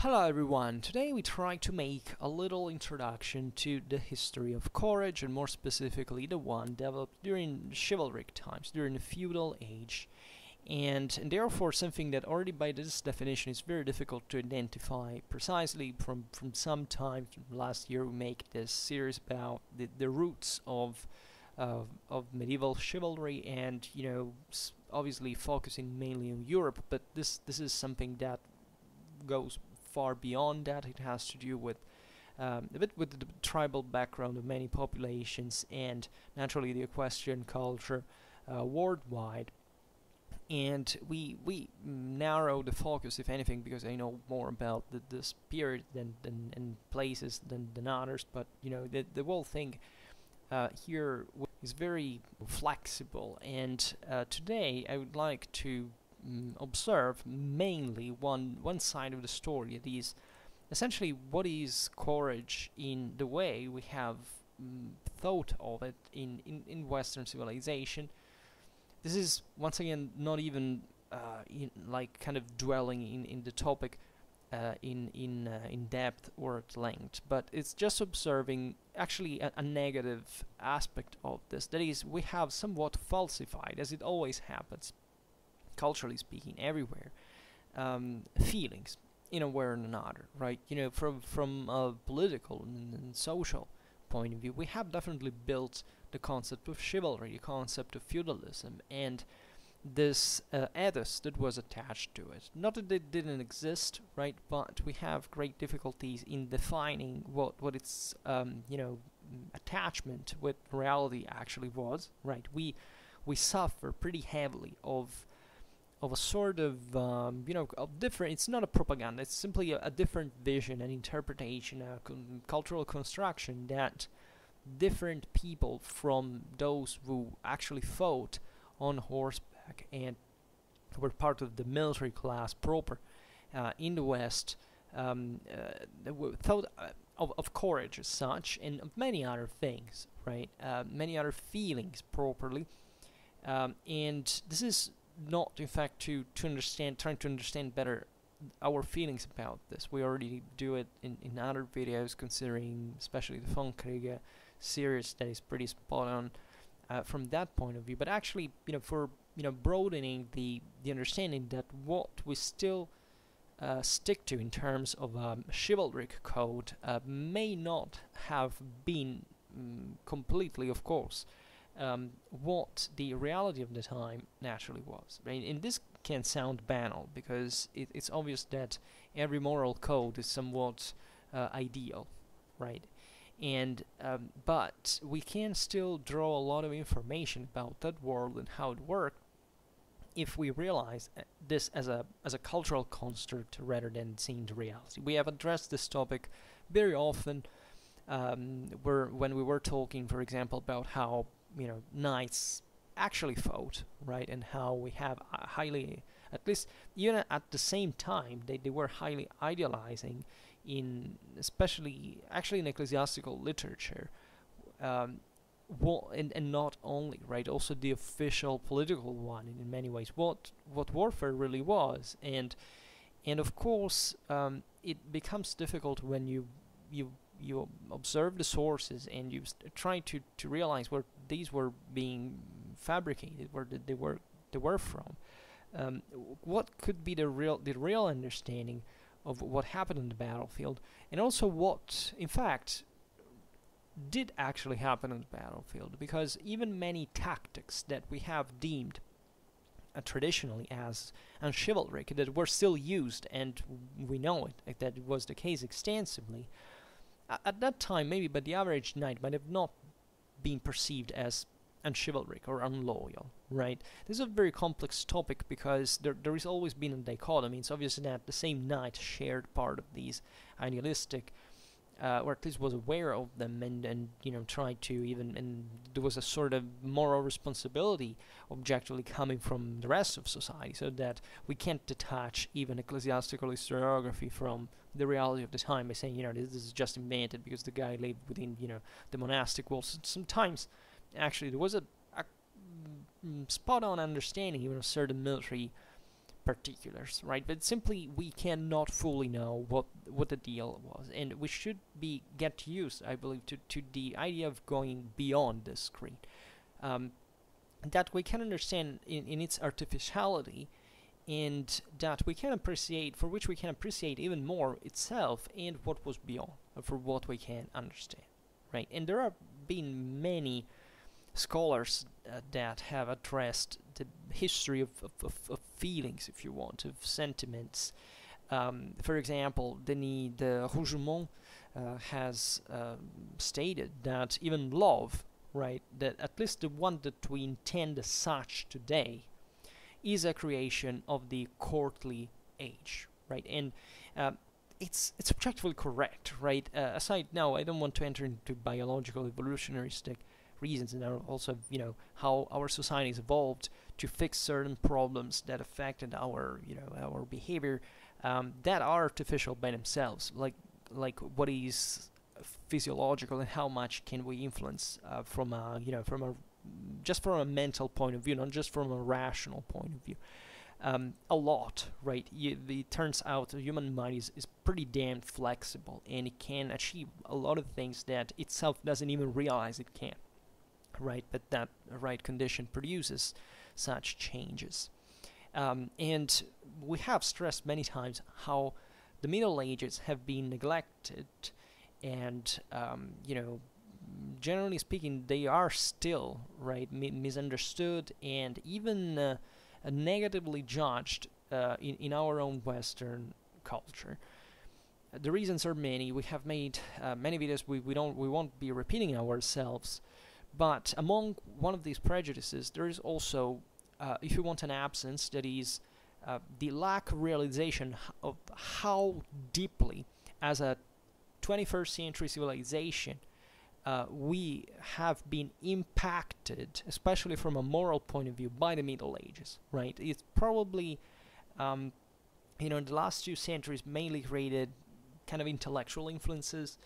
Hello everyone, today we try to make a little introduction to the history of courage, and more specifically the one developed during chivalric times, during the feudal age, and therefore something that already by this definition is very difficult to identify precisely. From some time last year we make this series about the roots of medieval chivalry, and obviously focusing mainly on Europe, but this is something that goes far beyond that. It has to do with a bit with the tribal background of many populations, and naturally the equestrian culture worldwide. And we narrow the focus, if anything, because I know more about this period than and places than others. But the whole thing here is very flexible, and today I would like to observe mainly one side of the story. That is essentially what is courage in the way we have thought of it in Western civilization. This is once again not even kind of dwelling in the topic in depth or at length, but it's just observing actually a negative aspect of this. That is, we have somewhat falsified, as it always happens, culturally speaking, everywhere, feelings in a way or another, right? From a political and social point of view, we have definitely built the concept of chivalry, the concept of feudalism, and this ethos that was attached to it. Not that it didn't exist, right? But we have great difficulties in defining what its attachment with reality actually was, right? We suffer pretty heavily of a sort of of different. It's not a propaganda. It's simply a different vision and interpretation, a cultural construction that different people from those who actually fought on horseback and were part of the military class proper in the West thought of courage as such, and of many other things, right? Many other feelings properly, and this is not, in fact, trying to understand better our feelings about this. We already do it in other videos, considering especially the Von Kriege series that is pretty spot on from that point of view. But actually, for broadening the understanding that what we still stick to in terms of chivalric code may not have been completely, of course, what the reality of the time naturally was, right? And this can sound banal, because it's obvious that every moral code is somewhat ideal, right? And but we can still draw a lot of information about that world and how it worked if we realize this as a cultural construct rather than seeing the reality. We have addressed this topic very often when we were talking, for example, about how knights actually fought, right? And how we have highly, at least even at the same time, they were highly idealizing especially actually in ecclesiastical literature, and not only, right, also the official political one in many ways, what warfare really was. And of course it becomes difficult when you observe the sources and you try to realize where these were being fabricated, where they were from. What could be the real understanding of what happened on the battlefield, and also what, in fact, did actually happen on the battlefield? Because even many tactics that we have deemed traditionally as chivalric, that were still used, and we know it, that it was the case extensively at that time, maybe, but the average knight might have not been perceived as unchivalric or unloyal, right? This is a very complex topic, because there has always been a dichotomy. It's obvious that the same knight shared part of these idealistic, or at least was aware of them, and tried to even, and there was a sort of moral responsibility objectively coming from the rest of society, so that we can't detach even ecclesiastical historiography from the reality of the time by saying, this is just invented because the guy lived within, the monastic walls. Sometimes actually there was a spot-on understanding even of certain military particulars, right? But simply we cannot fully know what the deal was, and we should get used, I believe, to the idea of going beyond the screen, that we can understand in its artificiality, and that we can appreciate, for which we can appreciate even more itself and what was beyond, for what we can understand, right? And there have been many scholars that have addressed the history of feelings, if you want, of sentiments. For example, Denis de Rougemont has stated that even love, right, that at least the one that we intend as such today, is a creation of the courtly age, right? And it's objectively correct, right? Aside, now I don't want to enter into biological evolutionaristic reasons, and also, how our societies evolved to fix certain problems that affected our behavior, that are artificial by themselves, like what is physiological and how much can we influence from a just from a mental point of view, not just from a rational point of view. A lot, right? It turns out the human mind is pretty damn flexible, and it can achieve a lot of things that itself doesn't even realize it can, right? But that right condition produces such changes. And we have stressed many times how the Middle Ages have been neglected, and generally speaking, they are still, right, misunderstood and even negatively judged in our own Western culture. The reasons are many. We have made many videos. We won't be repeating ourselves, but among one of these prejudices, there is also, if you want, an absence, that is the lack of realization of how deeply, as a 21st century civilization, we have been impacted, especially from a moral point of view, by the Middle Ages, right? It's probably, in the last 2 centuries, mainly created kind of intellectual influences.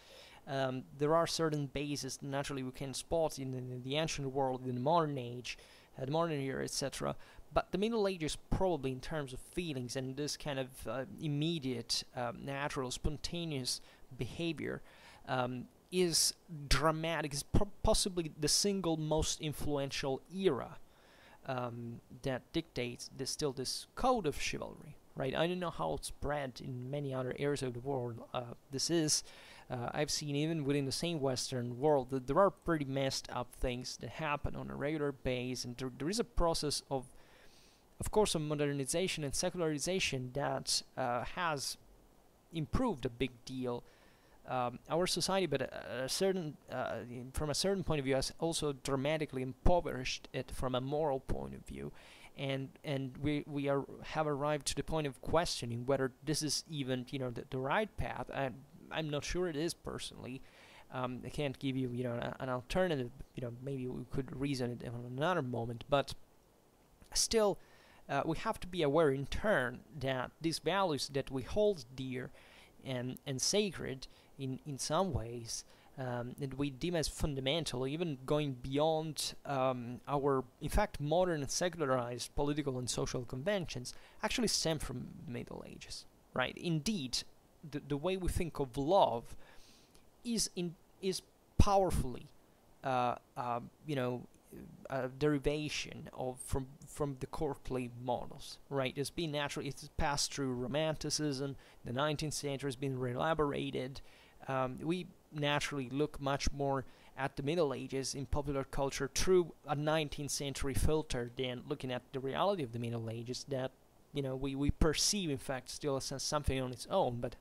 There are certain bases naturally we can spot in the ancient world, in the modern age, the modern era, etc. But the Middle Ages, probably in terms of feelings and this kind of immediate, natural, spontaneous behavior, is dramatic, is possibly the single most influential era that dictates this code of chivalry, right? I don't know how it's spread in many other areas of the world. I've seen even within the same Western world that there are pretty messed up things that happen on a regular basis, and there is a process of course, of modernization and secularization that has improved a big deal our society, but from a certain point of view, has also dramatically impoverished it from a moral point of view, and we have arrived to the point of questioning whether this is even the right path. I'm not sure it is personally. I can't give you an alternative. Maybe we could reason it in another moment, but still, we have to be aware in turn that these values that we hold dear and sacred in some ways, that we deem as fundamental, even going beyond our, in fact, modern and secularized political and social conventions, actually stem from the Middle Ages, right? Indeed, the way we think of love is powerfully, a derivation from the courtly models, right? It's been naturally, it's passed through Romanticism. The 19th century has been re-elaborated. We naturally look much more at the Middle Ages in popular culture through a 19th century filter than looking at the reality of the Middle Ages that we perceive, in fact, still as something on its own. But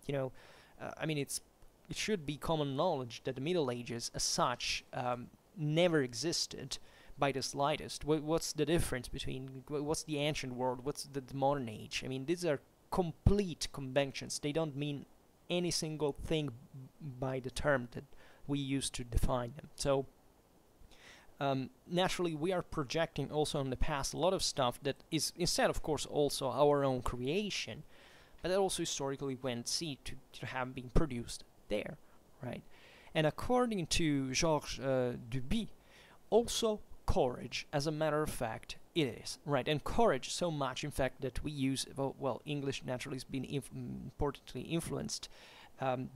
it should be common knowledge that the Middle Ages, as such, never existed by the slightest. What's the difference between what's the ancient world, what's the modern age? I mean, these are complete conventions. They don't mean any single thing by the term that we use to define them. So naturally, we are projecting also in the past a lot of stuff that is instead, of course, also our own creation, but that also historically went to have been produced there, right? And according to Georges Duby, also courage, as a matter of fact, It is, right, and courage so much, in fact, that we use, well, English naturally has been importantly influenced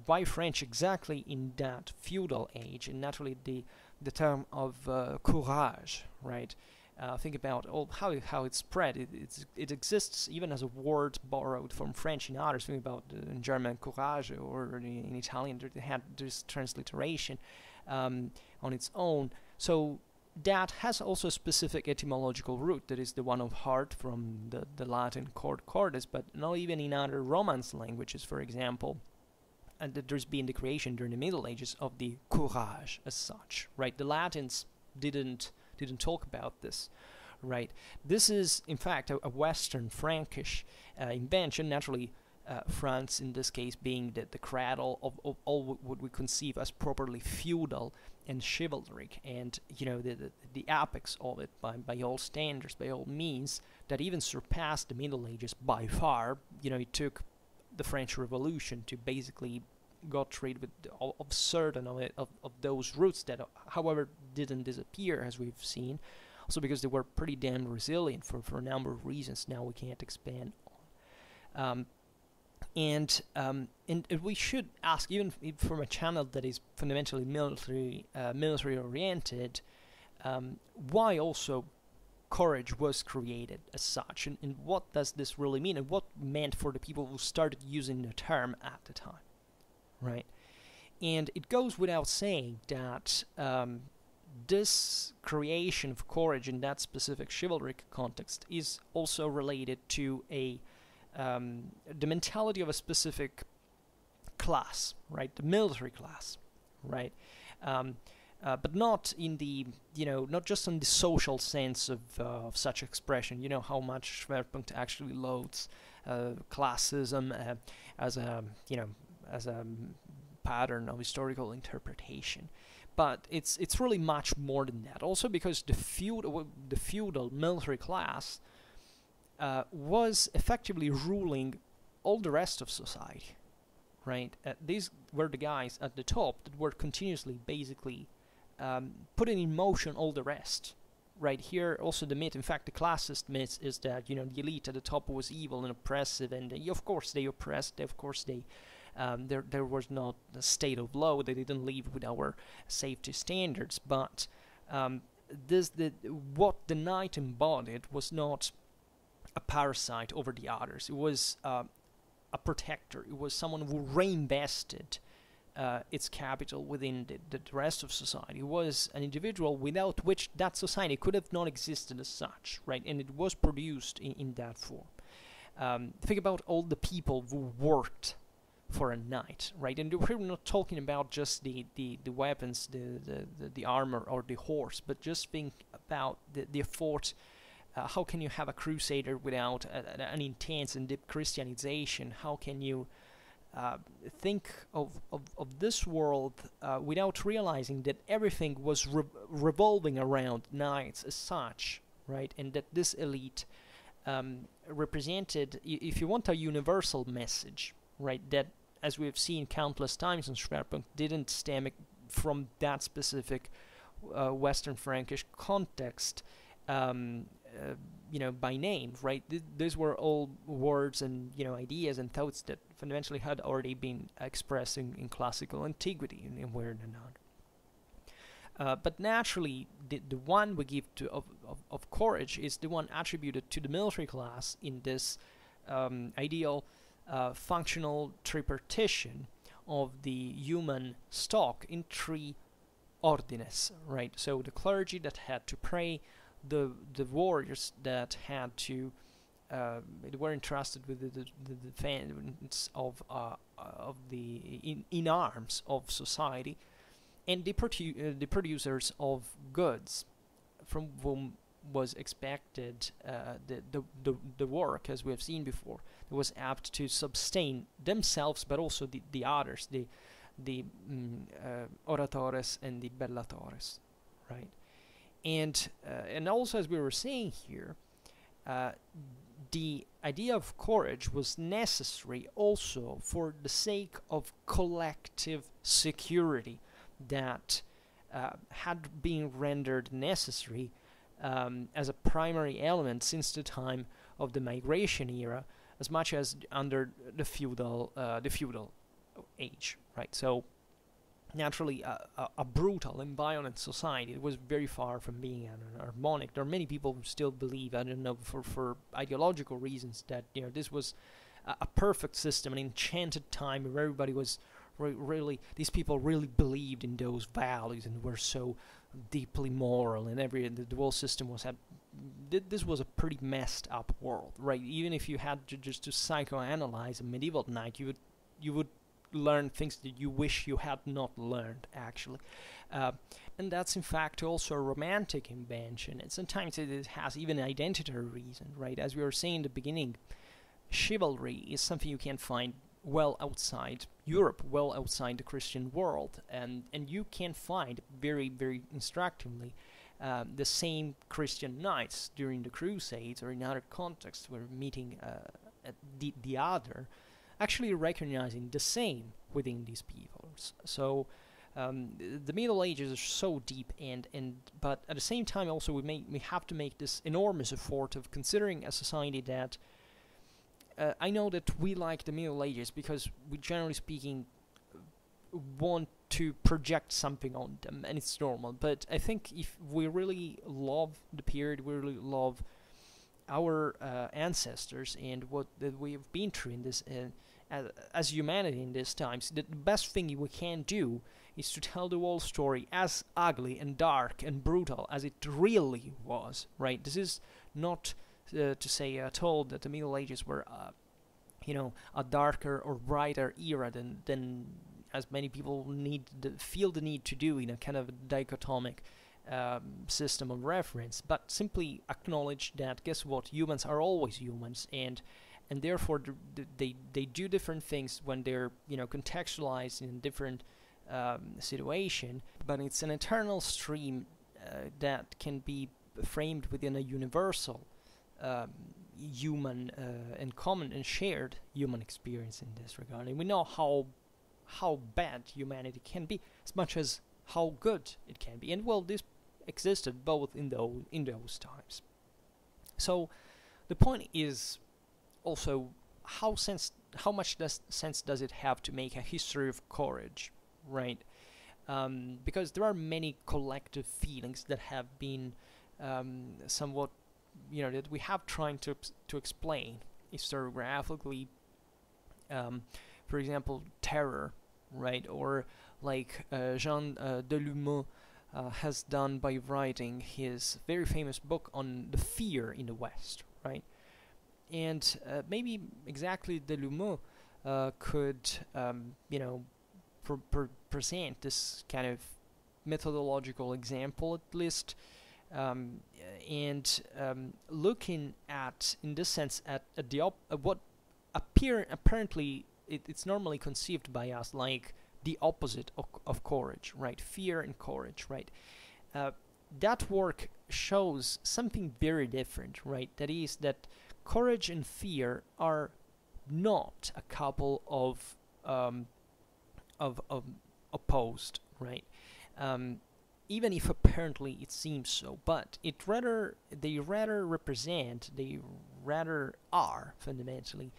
by French exactly in that feudal age, and naturally the term of courage, right? Think about how it's spread. It exists even as a word borrowed from French in others. Think about in German courage, or in Italian they had this transliteration on its own. So that has also a specific etymological root, that is the one of heart from the Latin corde cordis, but not even in other Romance languages, for example. And that there's been the creation during the Middle Ages of the courage as such, right? The Latins didn't talk about this, right? This is, in fact, a Western Frankish invention, naturally France in this case being the cradle of all what we conceive as properly feudal and chivalric, and the apex of it by all standards, by all means, that even surpassed the Middle Ages by far. It took the French Revolution to basically got rid of certain of those roots that, however, didn't disappear, as we've seen, also because they were pretty damn resilient for a number of reasons now we can't expand on. And we should ask, even from a channel that is fundamentally military oriented, why also courage was created as such, and what does this really mean, and what meant for the people who started using the term at the time, right? And it goes without saying that this creation of courage in that specific chivalric context is also related to the mentality of a specific class, right? The military class, right? But not in the, not just in the social sense of such expression. You know how much Schwerpunkt actually loads classism as a pattern of historical interpretation. But it's really much more than that. Also because the feudal military class was effectively ruling all the rest of society, right? These were the guys at the top that were continuously, basically, putting in motion all the rest, right? Here also the myth, in fact the classist myth, is that the elite at the top was evil and oppressive, and of course they oppressed, of course they there was not a state of law, they didn't live with our safety standards, but what the knight embodied was not a parasite over the others. It was a protector. It was someone who reinvested its capital within the rest of society. It was an individual without which that society could have not existed as such, right? And it was produced in that form. Think about all the people who worked for a knight, right? And we're not talking about just the weapons, the armor or the horse, but just think about the effort. How can you have a crusader without an intense and deep Christianization? How can you think of this world without realizing that everything was revolving around knights as such, right? And that this elite represented, if you want, a universal message, right? That, as we have seen countless times in Schwerpunkt, didn't stem from that specific Western Frankish context. By name, right? These were all words and ideas and thoughts that fundamentally had already been expressed in classical antiquity in one and another. But naturally, the one we give to of courage is the one attributed to the military class in this ideal functional tripartition of the human stock in three ordines, right? So the clergy that had to pray, the warriors that had to they were entrusted with the defense of the in arms of society, and the producers of goods, from whom was expected the work, as we have seen before, that was apt to sustain themselves, but also the others, the oratores and the bellatores, right? And also, as we were saying here, the idea of courage was necessary also for the sake of collective security that had been rendered necessary as a primary element since the time of the migration era, as much as under the feudal age, right? So naturally, a brutal and violent society. It was very far from being an harmonic. There are many people who still believe, I don't know, for ideological reasons, that this was a perfect system, an enchanted time where everybody was really, these people really believed in those values and were so deeply moral, and the whole system was this was a pretty messed up world, right? Even if you had to just to psychoanalyze a medieval knight, you would learn things that you wish you had not learned, actually. And that's in fact also a romantic invention, and sometimes it has even an identity reason, right? As we were saying in the beginning, chivalry is something you can find well outside Europe, well outside the Christian world, and you can find very, very instructively the same Christian knights during the Crusades or in other contexts where meeting the other, actually recognizing the same within these peoples. So the Middle Ages are so deep, but at the same time also we have to make this enormous effort of considering a society that I know that we like the Middle Ages because we, generally speaking, want to project something on them, and it's normal. But I think if we really love the period, we really love our ancestors and what that we have been through in this as humanity in these times, the best thing we can do is to tell the whole story as ugly and dark and brutal as it really was, right? This is not to say at all that the Middle Ages were a darker or brighter era than as many people feel the need to do in a kind of dichotomic system of reference, but simply acknowledge that, guess what, humans are always humans, and therefore they do different things when they're contextualized in a different situation, but it's an eternal stream that can be framed within a universal human and common and shared human experience in this regard. And we know how bad humanity can be as much as how good it can be, and well, this existed both in those times. So the point is also how much sense does it have to make a history of courage, right? Because there are many collective feelings that have been somewhat that we have trying to explain historiographically. For example, terror, right? Or like Jean Delumeau has done by writing his very famous book on the fear in the West, right? And maybe exactly Delumeau could, present this kind of methodological example at least, and looking at, in this sense, at what apparently it's normally conceived by us like the opposite of courage, right? Fear and courage, right? That work shows something very different, right? That is that courage and fear are not a couple of opposed, right? Even if apparently it seems so, but they rather are fundamentally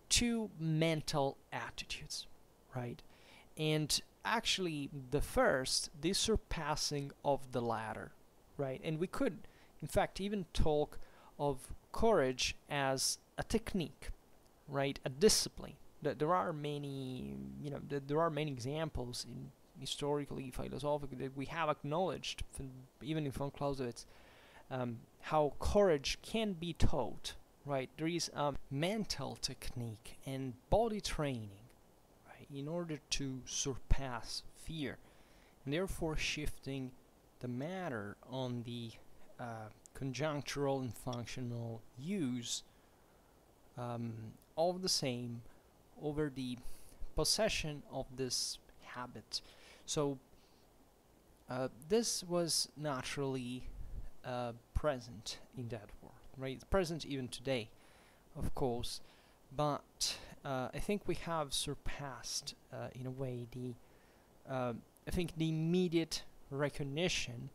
two mental attitudes, right? And actually the first, the surpassing of the latter, right? And we could in fact even talk of courage as a technique, right? A discipline. There are many examples in historically, philosophically, that we have acknowledged, even in von Clausewitz, how courage can be taught, right? There is a mental technique and body training, right, in order to surpass fear, and therefore shifting the matter on the conjunctural and functional use of the same over the possession of this habit. So this was naturally present in that world, right? It's present even today, of course, but I think we have surpassed, in a way, the immediate recognition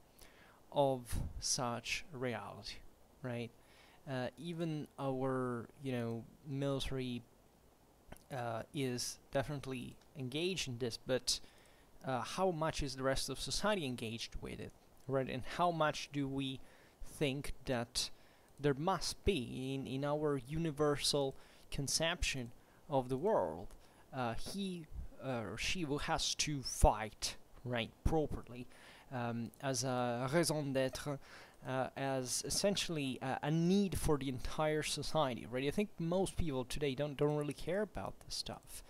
of such reality, right? Even our, military is definitely engaged in this, but how much is the rest of society engaged with it, right? And how much do we think that there must be in our universal conception of the world? He or she who has to fight, right, properly, as a raison d'être, as essentially a need for the entire society, right? I think most people today don't really care about this stuff.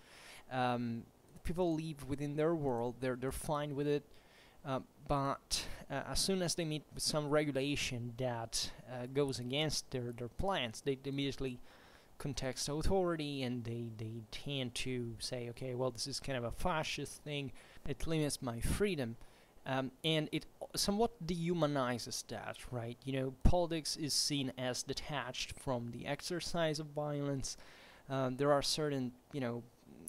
People live within their world; they're fine with it. But as soon as they meet with some regulation that goes against their plans, they immediately context authority, and they tend to say, okay, well, this is kind of a fascist thing, it limits my freedom, and it somewhat dehumanizes that, right? Politics is seen as detached from the exercise of violence. There are certain,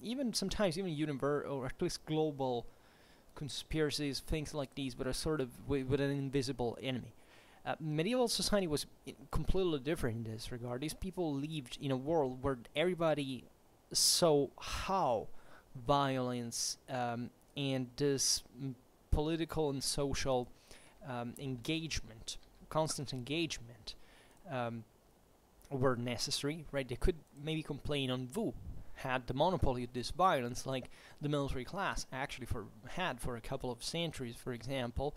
even sometimes even universal or at least global conspiracies, things like these, but are sort of with an invisible enemy. Medieval society was completely different in this regard. These people lived in a world where everybody saw how violence and this political and social engagement, constant engagement, were necessary, right? They could maybe complain on vous had the monopoly of this violence, like the military class actually had for a couple of centuries, for example,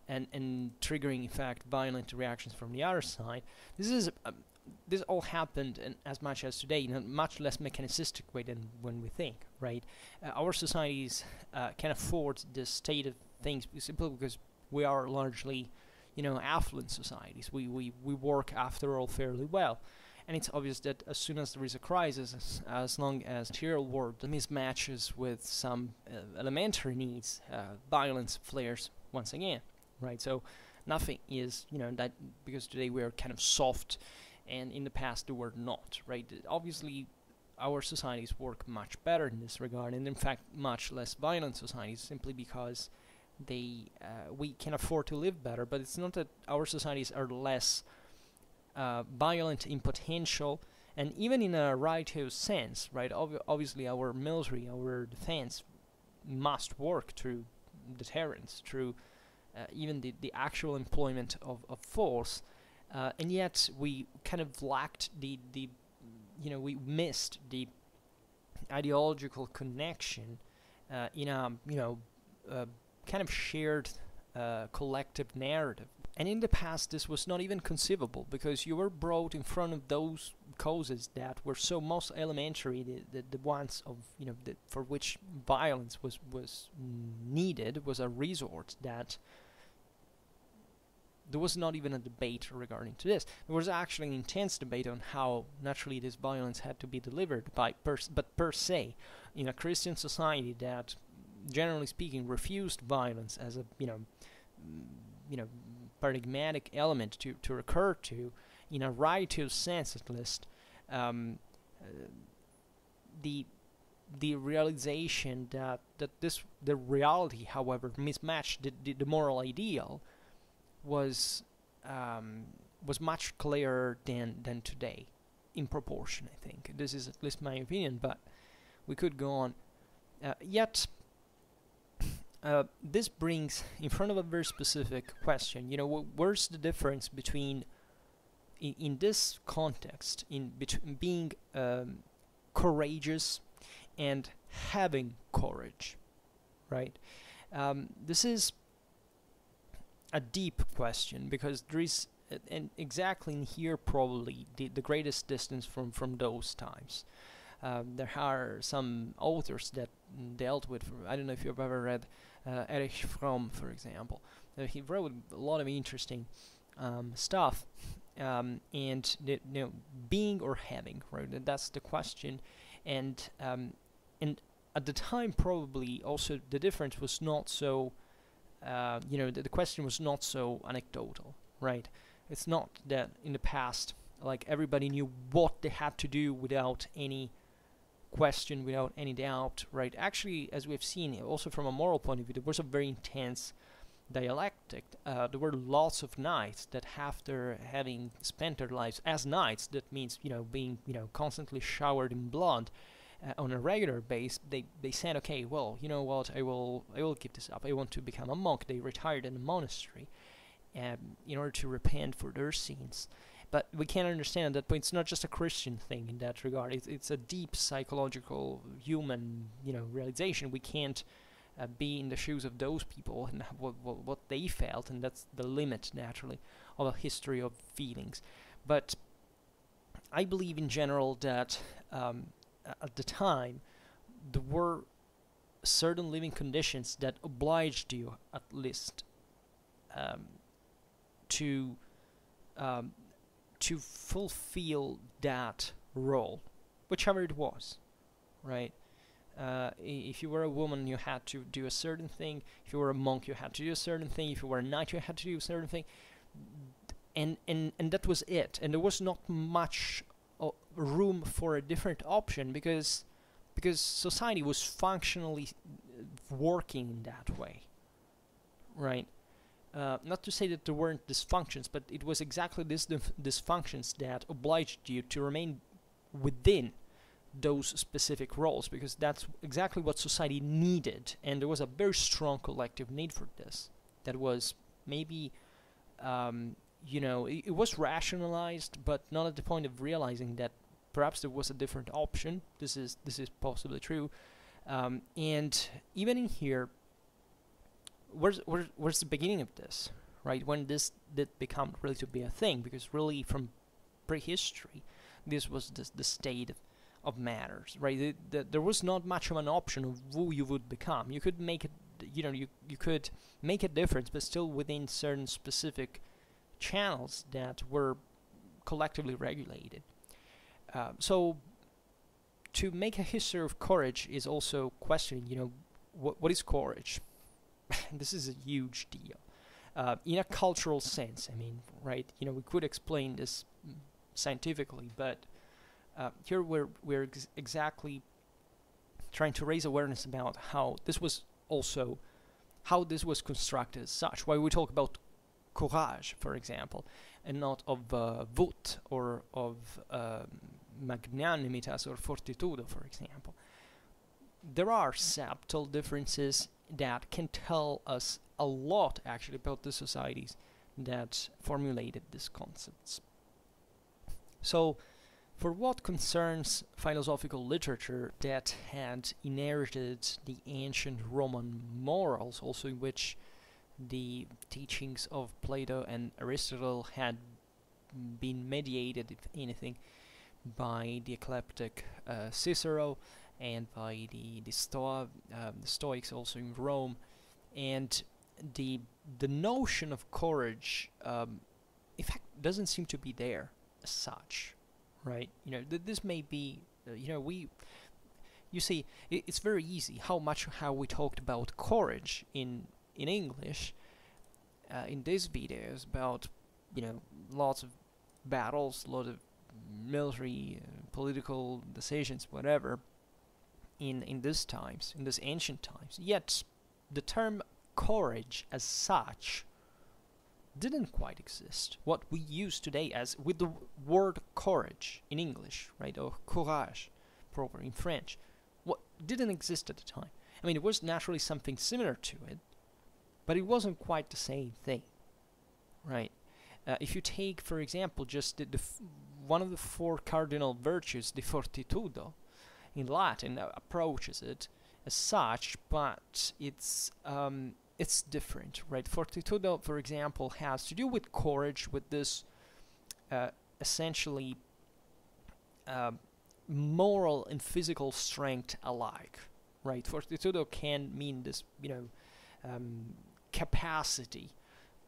and triggering, in fact, violent reactions from the other side. This all happened, and as much as today, in a much less mechanicistic way than when we think, right? Our societies can afford this state of things simply because we are largely, affluent societies. We work, after all, fairly well. And it's obvious that as soon as there is a crisis, as long as material world mismatches with some elementary needs, violence flares once again, right? So nothing is, that, because today we are kind of soft, and in the past they were not, right? Obviously, our societies work much better in this regard, and in fact, much less violent societies, simply because we can afford to live better. But it's not that our societies are less violent in potential, and even in a righteous sense, right? Obviously, our military, our defense must work through deterrence, through even the actual employment of force, and yet we kind of lacked we missed the ideological connection in a kind of shared collective narrative. And in the past, this was not even conceivable, because you were brought in front of those causes that were so most elementary, the ones of for which violence was needed, was a resort, that there was not even a debate regarding to this. There was actually an intense debate on how naturally this violence had to be delivered but per se, in a Christian society that, generally speaking, refused violence as a paradigmatic element to recur to, in a righteous sense at least. The realization that the reality, however, mismatched the moral ideal, was much clearer than today, in proportion, I think. This is at least my opinion, but we could go on. Yet this brings in front of a very specific question. Where's the difference between, in this context, between being courageous and having courage, right? This is a deep question, because there is, and exactly in here, probably the greatest distance from those times. There are some authors that dealt with, I don't know if you've ever read Erich Fromm, for example. He wrote a lot of interesting stuff, and being or having, right? That's the question, and at the time, probably also the difference was not so. The question was not so anecdotal, right? It's not that in the past, like, everybody knew what they had to do without any question, without any doubt, right? Actually, as we've seen, also from a moral point of view, there was a very intense dialectic, there were lots of knights that, after having spent their lives as knights, that means, being, constantly showered in blood on a regular base, they said, okay, well, you know what, I will give this up. I want to become a monk. They retired in a monastery in order to repent for their sins. But we can understand at that point it's not just a Christian thing in that regard. It's a deep psychological human, realization. We can't be in the shoes of those people and what they felt, and that's the limit, naturally, of a history of feelings. But I believe in general that at the time there were certain living conditions that obliged you, at least, to fulfill that role, whichever it was, right? If you were a woman, you had to do a certain thing. If you were a monk, you had to do a certain thing. If you were a knight, you had to do a certain thing. And that was it. And there was not much room for a different option because society was functionally working in that way, right? Not to say that there weren't dysfunctions, but it was exactly these dysfunctions that obliged you to remain within those specific roles, because that's exactly what society needed, and there was a very strong collective need for this. That was maybe, it was rationalized, but not at the point of realizing that perhaps there was a different option. This is possibly true, and even in here, where's the beginning of this, right? When this did become really to be a thing, because really from prehistory, this was the state of matters, right? There was not much of an option of who you would become. You could make it, you could make a difference, but still within certain specific channels that were collectively regulated. So to make a history of courage is also questioning, what is courage? This is a huge deal. In a cultural sense, right? We could explain this scientifically, but here we're exactly trying to raise awareness about how this was constructed as such. Why we talk about courage, for example, and not of wut or of magnanimitas or fortitudo, for example. There are subtle differences that can tell us a lot, actually, about the societies that formulated these concepts. So, for what concerns philosophical literature that had inherited the ancient Roman morals, also in which the teachings of Plato and Aristotle had been mediated, if anything, by the eclectic Cicero and by the Stoics also in Rome, and the notion of courage, in fact, doesn't seem to be there as such, right? This may be, you see, it's very easy how we talked about courage in English in these videos about, lots of battles, a lot of military, political decisions, whatever, in these times, in these ancient times. Yet the term courage as such didn't quite exist. What we use today as with the word courage in English, right, or courage proper in French, what didn't exist at the time. It was naturally something similar to it, but it wasn't quite the same thing, right? If you take, for example, just one of the four cardinal virtues, the fortitudo, in Latin, approaches it as such, but it's different, right? Fortitudo, for example, has to do with courage, with this essentially moral and physical strength alike, right? Fortitudo can mean this, capacity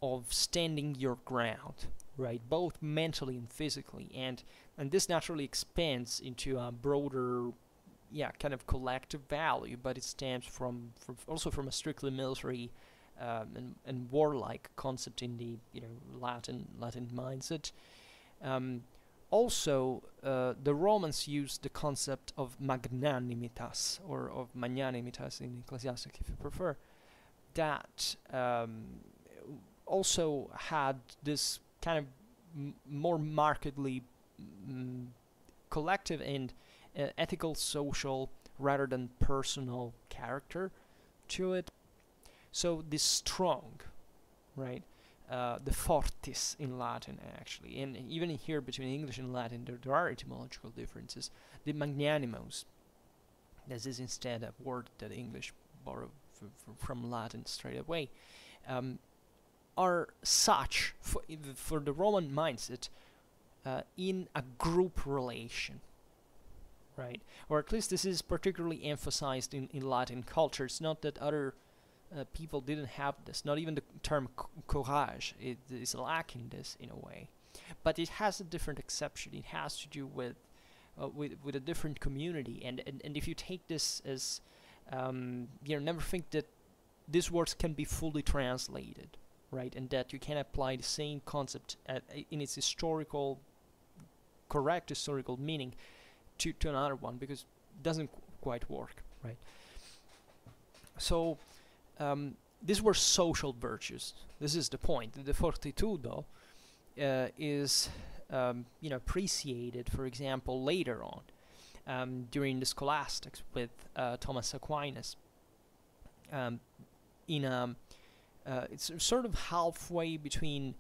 of standing your ground, right? Both mentally and physically, and this naturally expands into a broader, kind of collective value, but it stems from a strictly military and warlike concept in the Latin mindset. Also, the Romans used the concept of magnanimitas, or of magnanimitas in ecclesiastic, if you prefer, that also had this kind of more markedly collective and ethical, social, rather than personal character to it. So this strong, right? The fortis in Latin, actually, and even here between English and Latin, there are etymological differences. The magnanimos, this is instead a word that English borrowed from Latin straight away, are such for the Roman mindset in a group relation, right? Or at least this is particularly emphasized in Latin culture. It's not that other people didn't have this. Not even the term courage is lacking this in a way, but it has a different exception. It has to do with a different community, and if you take this as never think that these words can be fully translated, right, and that you can apply the same concept in its correct historical meaning to another one, because it doesn't quite work, right? So these were social virtues. This is the point. The fortitudo is appreciated, for example, later on during the scholastics with Thomas Aquinas. It's sort of halfway between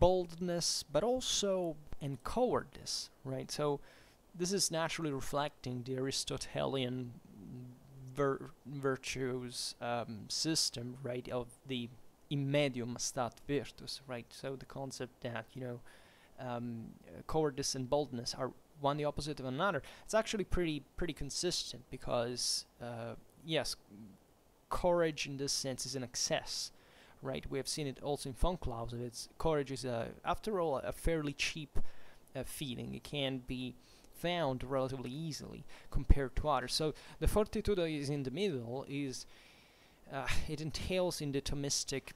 boldness, but also and cowardice, right? So this is naturally reflecting the Aristotelian virtues system, right, of the immedium stat virtus, right? So the concept that cowardice and boldness are one the opposite of another. It's actually pretty consistent, because yes, courage in this sense is an excess, right? We have seen it also in von Clausewitz. Courage is after all a fairly cheap feeling. It can be found relatively easily compared to others. So the fortitudo is in the middle. It entails in the Thomistic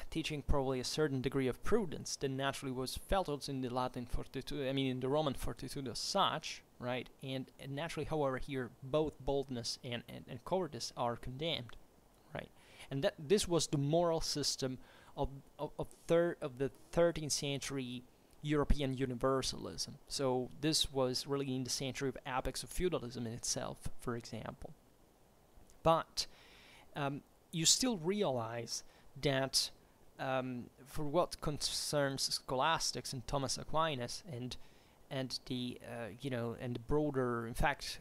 teaching probably a certain degree of prudence that naturally was felt also in the Latin fortitudo, in the Roman fortitudo as such, right? And naturally, however, here both boldness and cowardice are condemned, right? And that this was the moral system of the 13th century European universalism. So this was really in the century of apex of feudalism in itself, for example. But you still realize that for what concerns scholastics and Thomas Aquinas and the and the broader, in fact,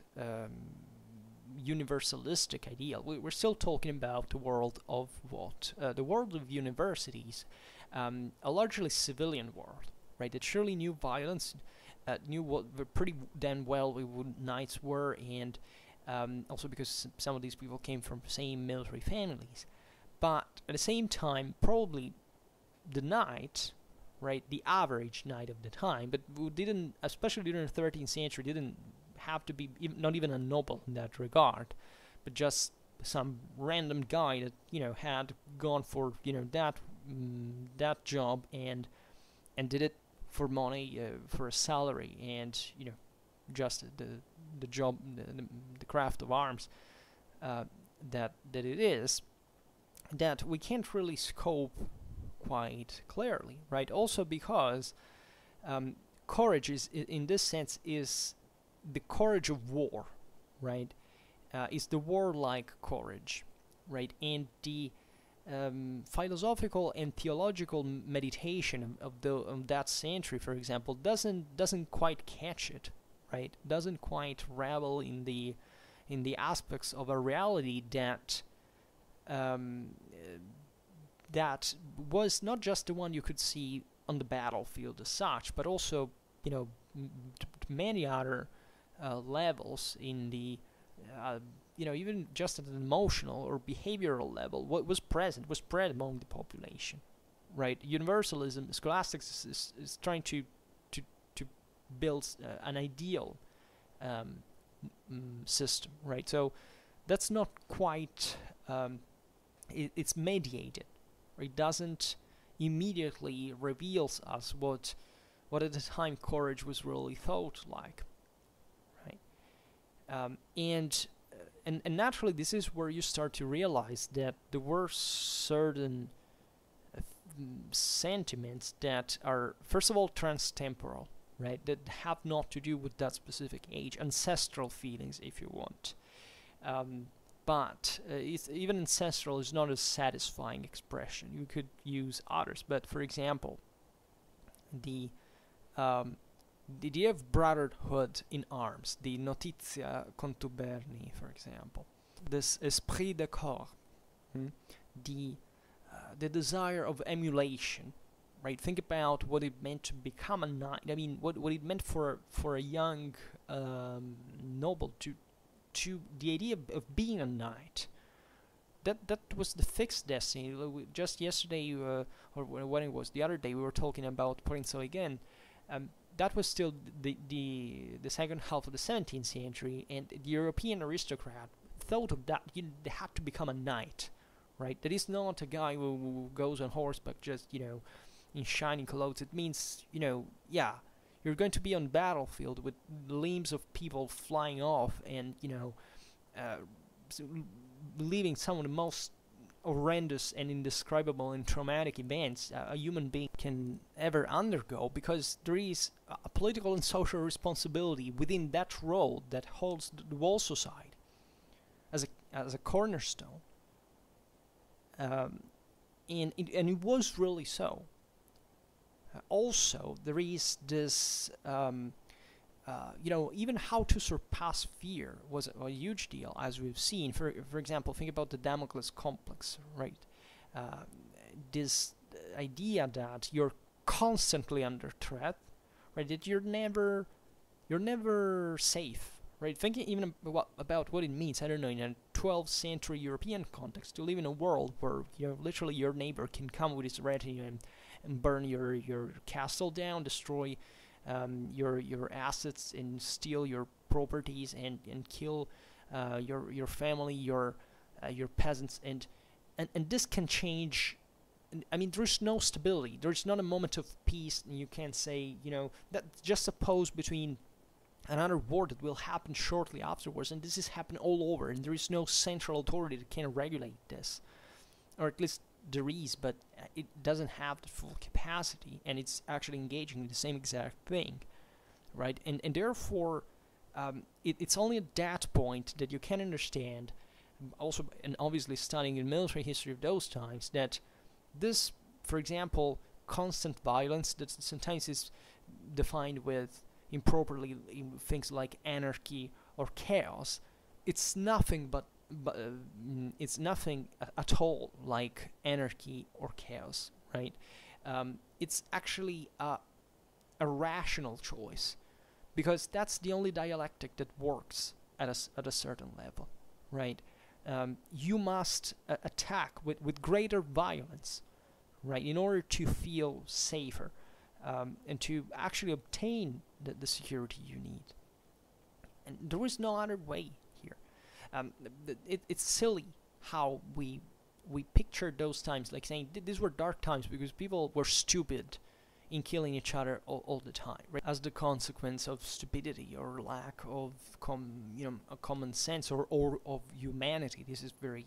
universalistic ideal, we're still talking about the world of what? The world of universities, a largely civilian world, right? That surely knew violence, knew what pretty damn well what knights were, and also because some of these people came from the same military families. But at the same time, probably the knight, right, the average knight of the time, but who didn't, especially during the 13th century, didn't have to be not even a noble in that regard, but just some random guy that had gone for that job and did it for money, for a salary, and just the job, the craft of arms that it is, that we can't really scope quite clearly, right? Also because courage is, in this sense, is the courage of war, right? Is the warlike courage, right? And the philosophical and theological meditation of that century, for example, doesn't quite catch it, right? Doesn't quite revel in the aspects of a reality that that was not just the one you could see on the battlefield as such, but also many other levels in the even just at an emotional or behavioral level. What was present was spread among the population, right? Universalism, scholastics is trying to build an ideal system, right? So that's not quite it's mediated. It doesn't immediately reveals us what at the time courage was really thought like, right? And and naturally this is where you start to realize that there were certain sentiments that are, first of all, transtemporal, right, that have not to do with that specific age, ancestral feelings if you want. But even ancestral is not a satisfying expression. You could use others, but for example, the idea of brotherhood in arms, the notitia contuberni, for example, this esprit de corps, the desire of emulation, right? Think about what it meant to become a knight. I mean, what it meant for a young noble to the idea of being a knight. That was the fixed destiny. Just yesterday, or when it was the other day, we were talking about Prince again. That was still the second half of the 17th century, and the European aristocrat thought of that. They had to become a knight, right? That is not a guy who goes on horseback just, in shining clothes. It means, yeah, you're going to be on battlefield with limbs of people flying off, and leaving some of the most horrendous and indescribable and traumatic events a human being can ever undergo, because there is a political and social responsibility within that role that holds the whole society as a cornerstone. And it was really so. Also, there is this, even how to surpass fear was a huge deal, as we've seen. For example, think about the Damocles complex, right? This idea that you're constantly under threat, right? That you're never safe, right? Thinking even about what it means, I don't know, in a 12th century European context, to live in a world where literally your neighbor can come with his retinue and burn your castle down, destroy your assets, and steal your properties, and kill your family, your peasants, and this can change. I mean, there's no stability. There's not a moment of peace, and you can't say, that's just a pause between another war that will happen shortly afterwards, and this is happening all over, and there is no central authority that can regulate this, or at least there is, but it doesn't have the full capacity, and it's actually engaging in the same exact thing, right? And therefore, it's only at that point that you can understand, also, and obviously studying the military history of those times, that this, for example, constant violence that sometimes is defined with improperly things like anarchy or chaos, it's nothing but it's nothing at all like anarchy or chaos, right? It's actually a rational choice, because that's the only dialectic that works at a certain level, right? You must attack with greater violence, right, in order to feel safer, and to actually obtain the security you need. And there is no other way here. It's silly how we picture those times like saying these were dark times because people were stupid in killing each other all the time, right? As the consequence of stupidity or lack of a common sense or of humanity. This is very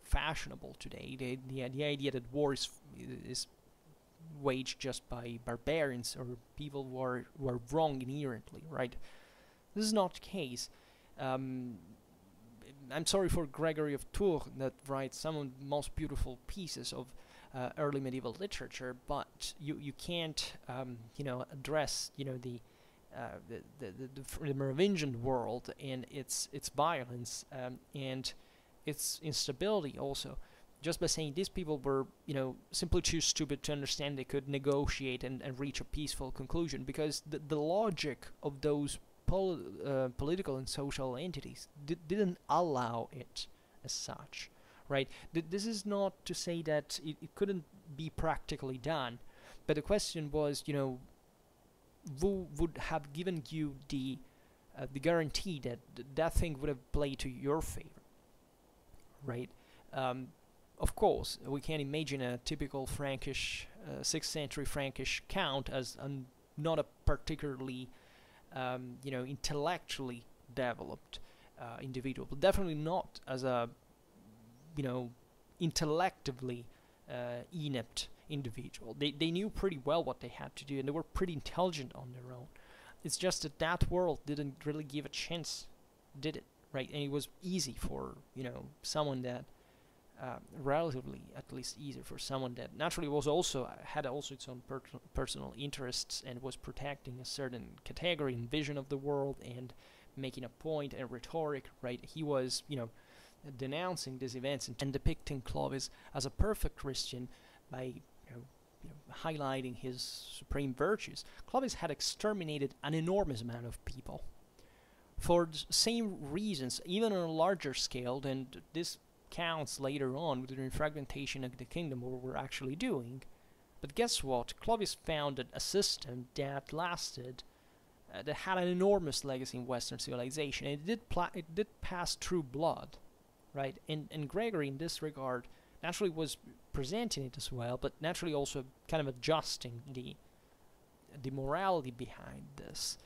fashionable today. The idea that war is waged just by barbarians or people who are wrong inherently, right? This is not the case. I'm sorry for Gregory of Tours that writes some of the most beautiful pieces of early medieval literature, but you can't address the Merovingian world and its violence and its instability also, just by saying these people were simply too stupid to understand they could negotiate and reach a peaceful conclusion, because the logic of those political and social entities didn't allow it as such, right? This is not to say that it couldn't be practically done, but the question was, who would have given you the guarantee that that thing would have played to your favor, right? Of course, we can imagine a typical Frankish, 6th century Frankish count as not a particularly intellectually developed individual, but definitely not as a, you know, intellectually inept individual. They knew pretty well what they had to do, and they were pretty intelligent on their own. It's just that that world didn't really give a chance, did it? Right? And it was easy for, you know, someone that relatively, at least easier for someone that naturally was also had also its own personal interests and was protecting a certain category and vision of the world and making a point and rhetoric, right? He was, you know, denouncing these events and depicting Clovis as a perfect Christian by, you know, highlighting his supreme virtues. Clovis had exterminated an enormous amount of people for the same reasons, even on a larger scale than this counts later on with the fragmentation of the kingdom, what we're actually doing. But guess what? Clovis founded a system that lasted, that had an enormous legacy in Western civilization, and it did pass through blood, right? And Gregory, in this regard, naturally was presenting it as well, but naturally also kind of adjusting the morality behind this.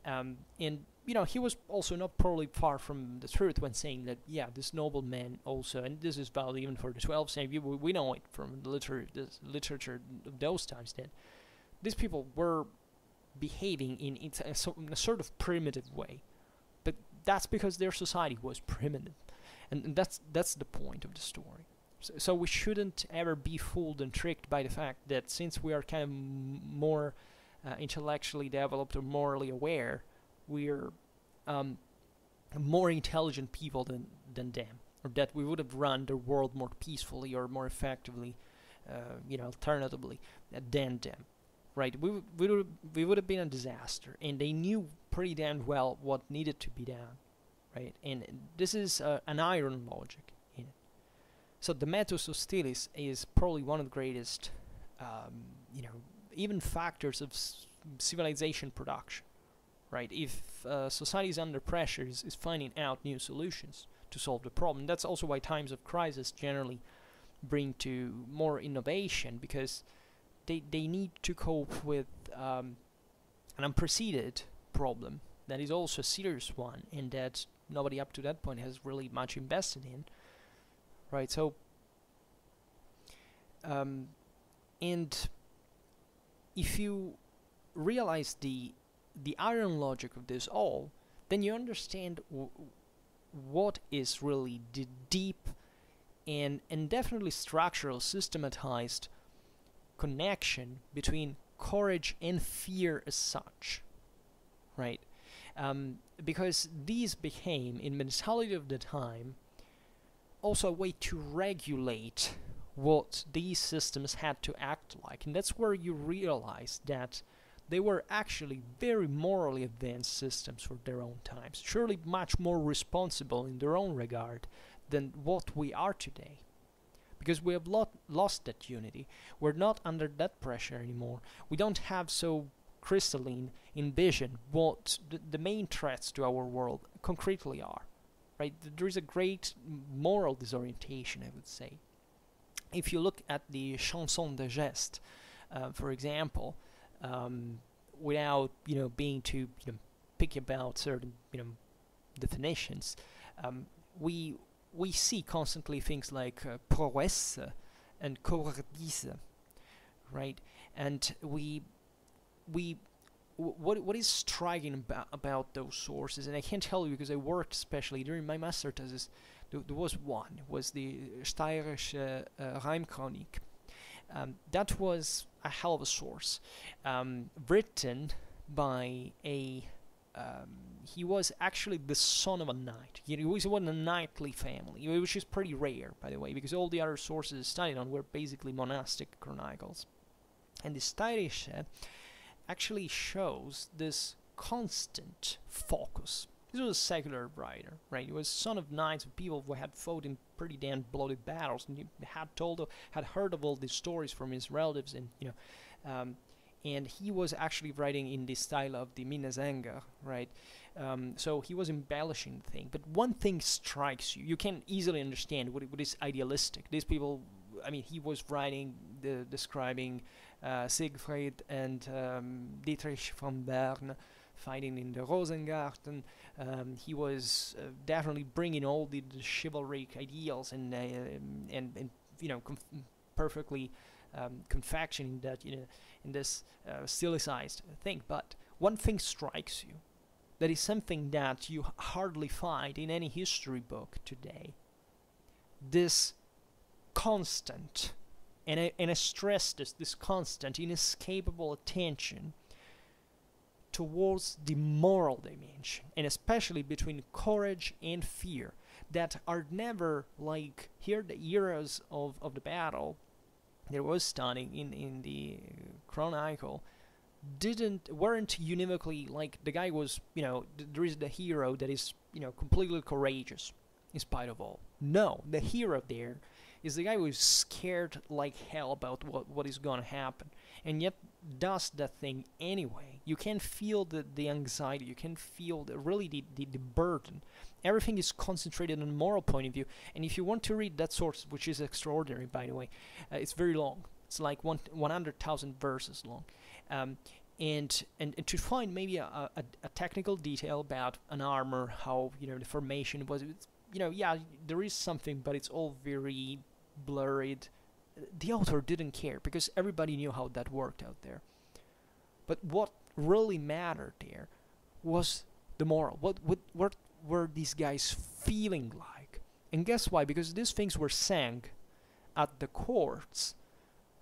And you know, he was also not probably far from the truth when saying that, yeah, this noble man also, and this is valid even for the 12th century, we know it from the literature of those times, that these people were behaving in a sort of primitive way, but that's because their society was primitive, and that's the point of the story. So we shouldn't ever be fooled and tricked by the fact that since we are kind of more intellectually developed or morally aware, we're more intelligent people than them, or that we would have run the world more peacefully or more effectively, you know, alternatively, than them, right? We would have been a disaster, and they knew pretty damn well what needed to be done, right? And this is an iron logic in it. So the Metus Hostilis is probably one of the greatest, you know, even factors of civilization production, right? If society is under pressure, is finding out new solutions to solve the problem. That's also why times of crisis generally bring to more innovation, because they need to cope with an unprecedented problem that is also a serious one, and that nobody up to that point has really much invested in, right? So, and if you realize the iron logic of this all, then you understand what is really the deep and definitely structural, systematized connection between courage and fear as such, right? Because these became, in mentality of the time, also a way to regulate what these systems had to act like. And that's where you realize that they were actually very morally advanced systems for their own times, surely much more responsible in their own regard than what we are today. Because we have lost that unity. We're not under that pressure anymore. We don't have so crystalline in vision what the main threats to our world concretely are, right? There is a great moral disorientation, I would say. If you look at the chanson de geste, for example, without, you know, being too, you know, picky about certain, you know, definitions, we see constantly things like prowess and cowardice, right? And what is striking about those sources, and I can't tell you because I worked especially during my master thesis, there was one, was the Steirische Reimchronik. That was a hell of a source, written by a he was actually the son of a knight. He was in a knightly family, which is pretty rare, by the way, because all the other sources studied on were basically monastic chronicles. And the Steirische actually shows this constant focus. This was a secular writer, right? He was son of knights, of people who had fought in pretty damn bloody battles, and he had heard of all these stories from his relatives, and you know, and he was actually writing in the style of the Minnesänger, right? So he was embellishing the thing. But one thing strikes you: you can easily understand what is idealistic. These people, I mean, he was writing, describing Siegfried and Dietrich von Bern, fighting in the Rosengarten. He was definitely bringing all the chivalric ideals and perfectly confectioning that in this stilized thing. But one thing strikes you. That is something that you hardly find in any history book today. This constant, and I stress this constant, inescapable attention towards the moral dimension, and especially between courage and fear, that are never like here the eras of the battle that was studying in the Chronicle weren't univocally like the guy was, there is the hero that is, completely courageous in spite of all. No, the hero there is the guy who is scared like hell about what is gonna happen, and yet does that thing anyway. You can feel the anxiety, you can feel the burden. Everything is concentrated on a moral point of view, and if you want to read that source, which is extraordinary by the way, it's very long. It's like 100,000 verses long. And to find maybe a technical detail about an armor, how the formation was, yeah, there is something, but it's all very blurred. The author didn't care because everybody knew how that worked out there. But what really mattered there was the moral. What were these guys feeling like? And guess why? Because these things were sang at the courts,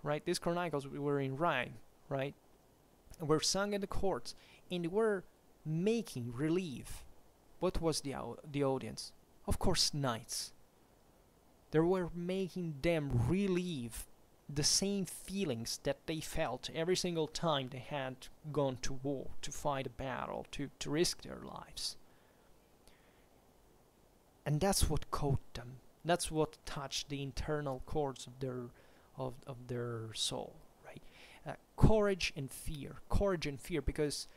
right? These chronicles were in rhyme, right? Were sung at the courts, and were making relief. What was the audience? Of course, knights. They were making them relieve the same feelings that they felt every single time they had gone to war, to fight a battle, to risk their lives. And that's what caught them. That's what touched the internal chords of their soul. Courage and fear, because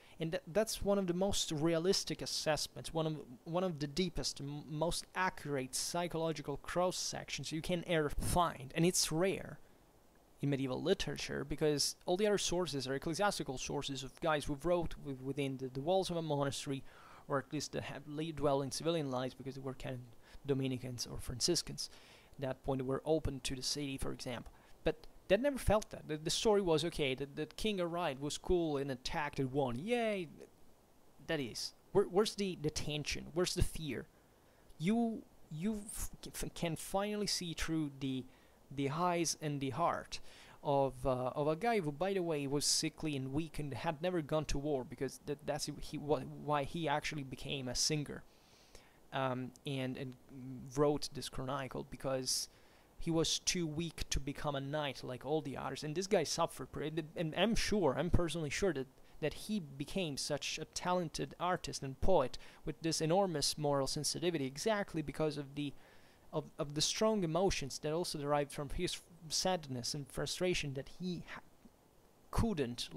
that's one of the most realistic assessments, one of the deepest, most accurate psychological cross sections you can ever find, and it's rare in medieval literature because all the other sources are ecclesiastical sources of guys who wrote within the walls of a monastery, or at least dwell in civilian lives because they were kind of Dominicans or Franciscans. At that point, they were open to the city, for example, but that never felt that. The story was okay, that king arrived, was cool, and attacked and won. Yay! That is. Where's the tension? Where's the fear? You can finally see through the eyes and the heart of a guy who, by the way, was sickly and weak and had never gone to war, because that's why he actually became a singer, and wrote this chronicle, because he was too weak to become a knight like all the others, and this guy suffered. And I'm personally sure that he became such a talented artist and poet with this enormous moral sensitivity exactly because of the strong emotions that also derived from his sadness and frustration that he couldn't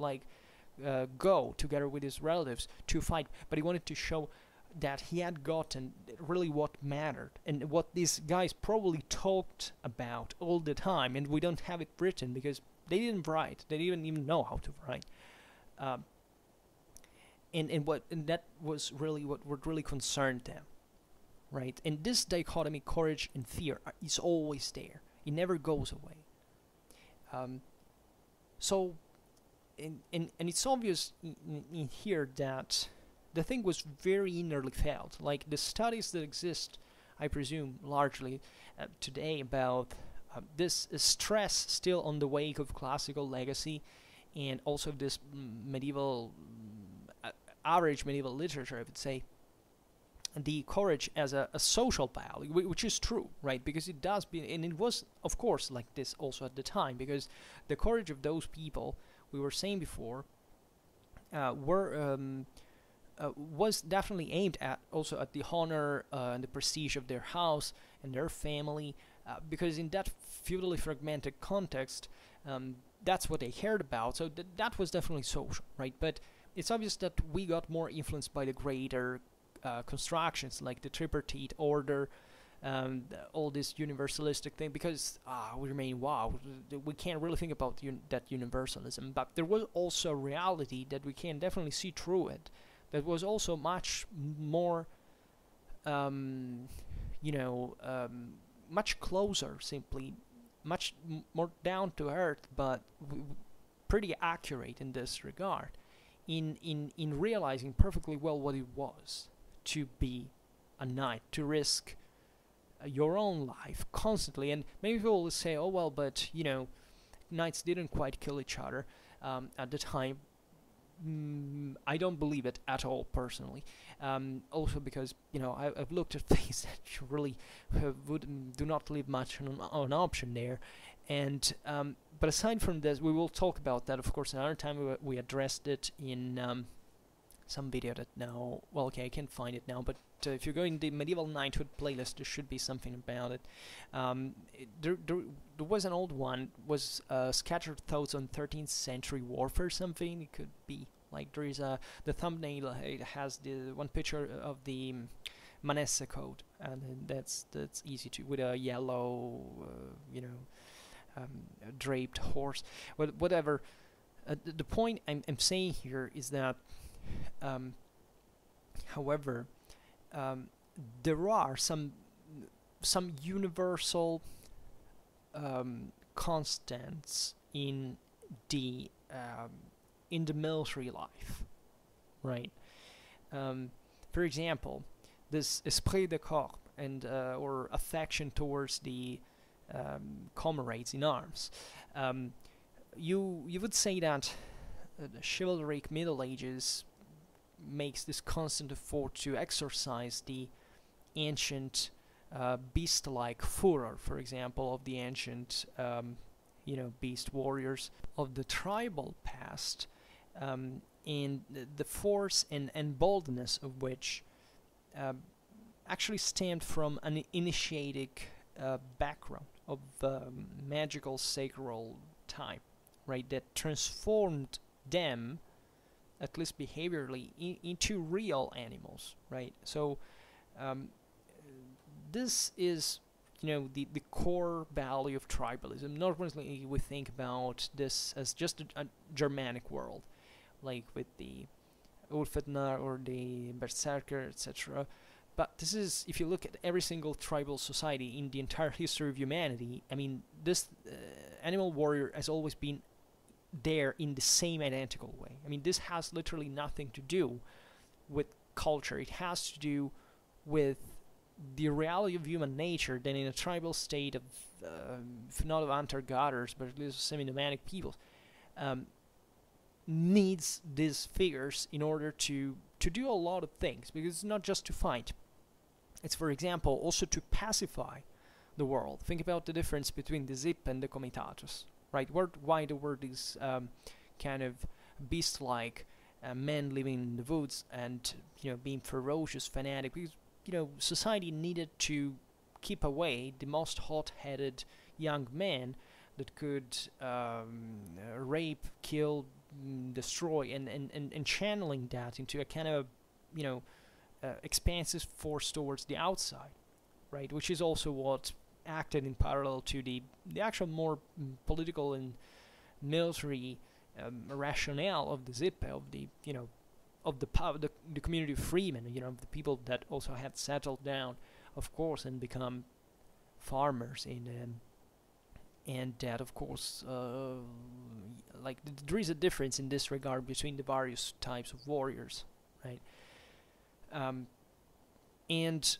go together with his relatives to fight, but he wanted to show that he had gotten really what mattered, and what these guys probably talked about all the time, and we don't have it written because they didn't write. They didn't even know how to write. And that was really what really concerned them, right? And this dichotomy, courage and fear, is always there. It never goes away. So, and it's obvious in here that the thing was very innerly felt. Like the studies that exist, I presume, largely today about this stress still on the wake of classical legacy, and also this medieval, average medieval literature, I would say, the courage as a social value, which is true, right? Because it does be, and it was, of course, like this also at the time, because the courage of those people, we were saying before, was definitely aimed at also at the honor and the prestige of their house and their family, because in that feudally fragmented context, that's what they cared about. So that was definitely social, right? But it's obvious that we got more influenced by the greater constructions like the tripartite order, all this universalistic thing, because we remain, we can't really think about that universalism, but there was also a reality that we can definitely see through it, that was also much more, um, you know, much closer, simply, much more down to earth, but pretty accurate in this regard, in realizing perfectly well what it was to be a knight, to risk your own life constantly. And many people will say, oh well, but you know, knights didn't quite kill each other at the time. I don't believe it at all, personally. Also because, you know, I've looked at things that you really do not leave much on option there. And but aside from this, we will talk about that, of course, another time. We addressed it in some video that now, well, okay, I can't find it now, but if you go in the medieval knighthood playlist, there should be something about it. There was an old one, was Scattered Thoughts on 13th Century Warfare, something. It could be like, there is the thumbnail, it has the one picture of the Manessa code, and that's easy to, with a yellow, you know, draped horse. But whatever. The point I'm saying here is that, however, there are some universal constants in the military life, right? For example, this esprit de corps and or affection towards the comrades in arms. You would say that the chivalric Middle Ages makes this constant effort to exorcise the ancient beast-like furor, for example, of the ancient you know, beast warriors of the tribal past, and the force and boldness of which actually stemmed from an initiatic background of magical sacral type, right, that transformed them, at least behaviorally, into real animals, right? So this is, you know, the core value of tribalism. Normally we think about this as just a Germanic world, like with the Ulfednar or the Berserker, etc. But this is, if you look at every single tribal society in the entire history of humanity, I mean, this animal warrior has always been there in the same identical way. I mean, this has literally nothing to do with culture. It has to do with the reality of human nature, that in a tribal state of, not of hunter-gatherers, but at least semi-nomadic peoples, needs these figures in order to do a lot of things, because it's not just to fight. It's, for example, also to pacify the world. Think about the difference between the Zip and the Comitatus, right? Why there were these kind of beast-like men living in the woods and, you know, being ferocious, fanatic, because, you know, society needed to keep away the most hot-headed young men that could rape, kill, destroy, and channeling that into a kind of, you know, expansive force towards the outside, right? Which is also what acted in parallel to the actual more political and military rationale of the Zippe, of the, you know, of the community of freemen, you know, the people that also had settled down, of course, and become farmers and that, of course, like there is a difference in this regard between the various types of warriors, right? And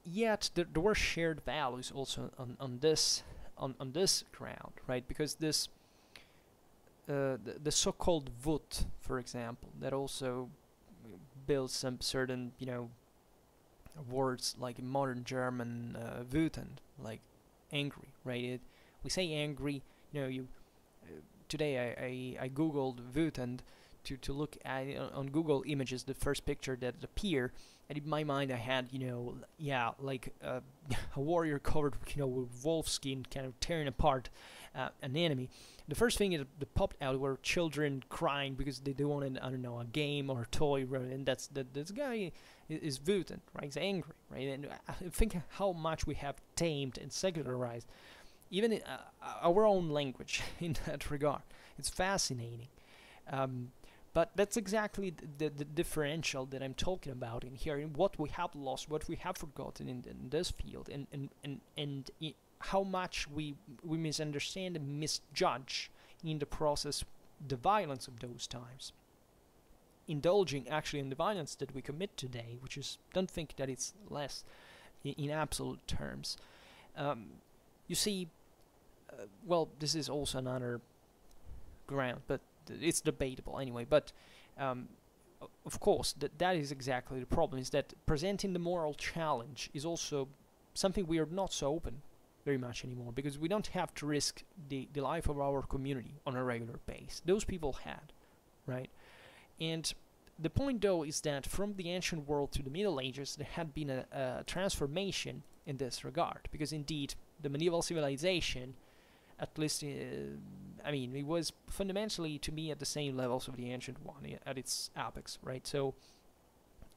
yet there were shared values also on this ground, right? Because this the so-called Wut, for example, that also builds some certain, you know, words like in modern German, wütend, like angry, right? We say angry, you know. Today I googled wütend to look at on Google Images the first picture that appeared, and in my mind I had, you know, yeah, like a warrior covered, you know, with wolf skin, kind of tearing apart an enemy. The first thing that popped out were children crying because they wanted, I don't know, a game or a toy, right? And this guy is wütend, right? He's angry, right? And I think how much we have tamed and secularized even in, our own language in that regard. It's fascinating. But that's exactly the differential that I'm talking about in here, in what we have lost, what we have forgotten in this field, and how much we misunderstand and misjudge in the process the violence of those times, indulging actually in the violence that we commit today, which is, don't think that it's less in absolute terms. You see, well, this is also another ground, but it's debatable anyway. But of course, that is exactly the problem, is that presenting the moral challenge is also something we are not so open very much anymore, because we don't have to risk the life of our community on a regular basis. Those people had, right? And the point, though, is that from the ancient world to the Middle Ages, there had been a transformation in this regard, because indeed the medieval civilization, at least, I mean, it was fundamentally, to me, at the same levels of the ancient one, at its apex, right? So,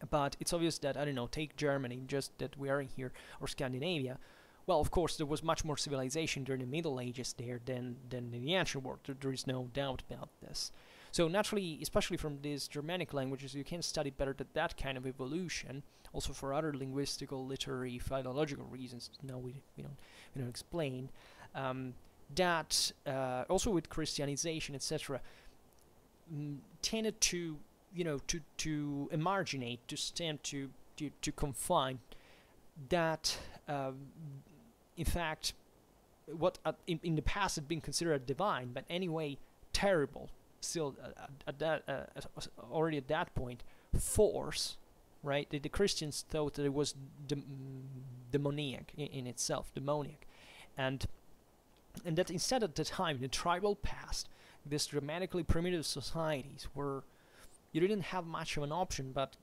but it's obvious that, I don't know, take Germany, just that we are in here, or Scandinavia. Well, of course, there was much more civilization during the Middle Ages there than in the ancient world. There is no doubt about this. So naturally, especially from these Germanic languages, you can study better that kind of evolution, also for other linguistical, literary, philological reasons. No, we don't explain. That also with Christianization, etc., tended to to emarginate, to stand to confine that. In fact, what in the past had been considered divine, but anyway terrible, still already at that point, force, right? The Christians thought that it was demoniac in itself, demoniac, and that instead at the time, in the tribal past, these dramatically primitive societies where you didn't have much of an option, but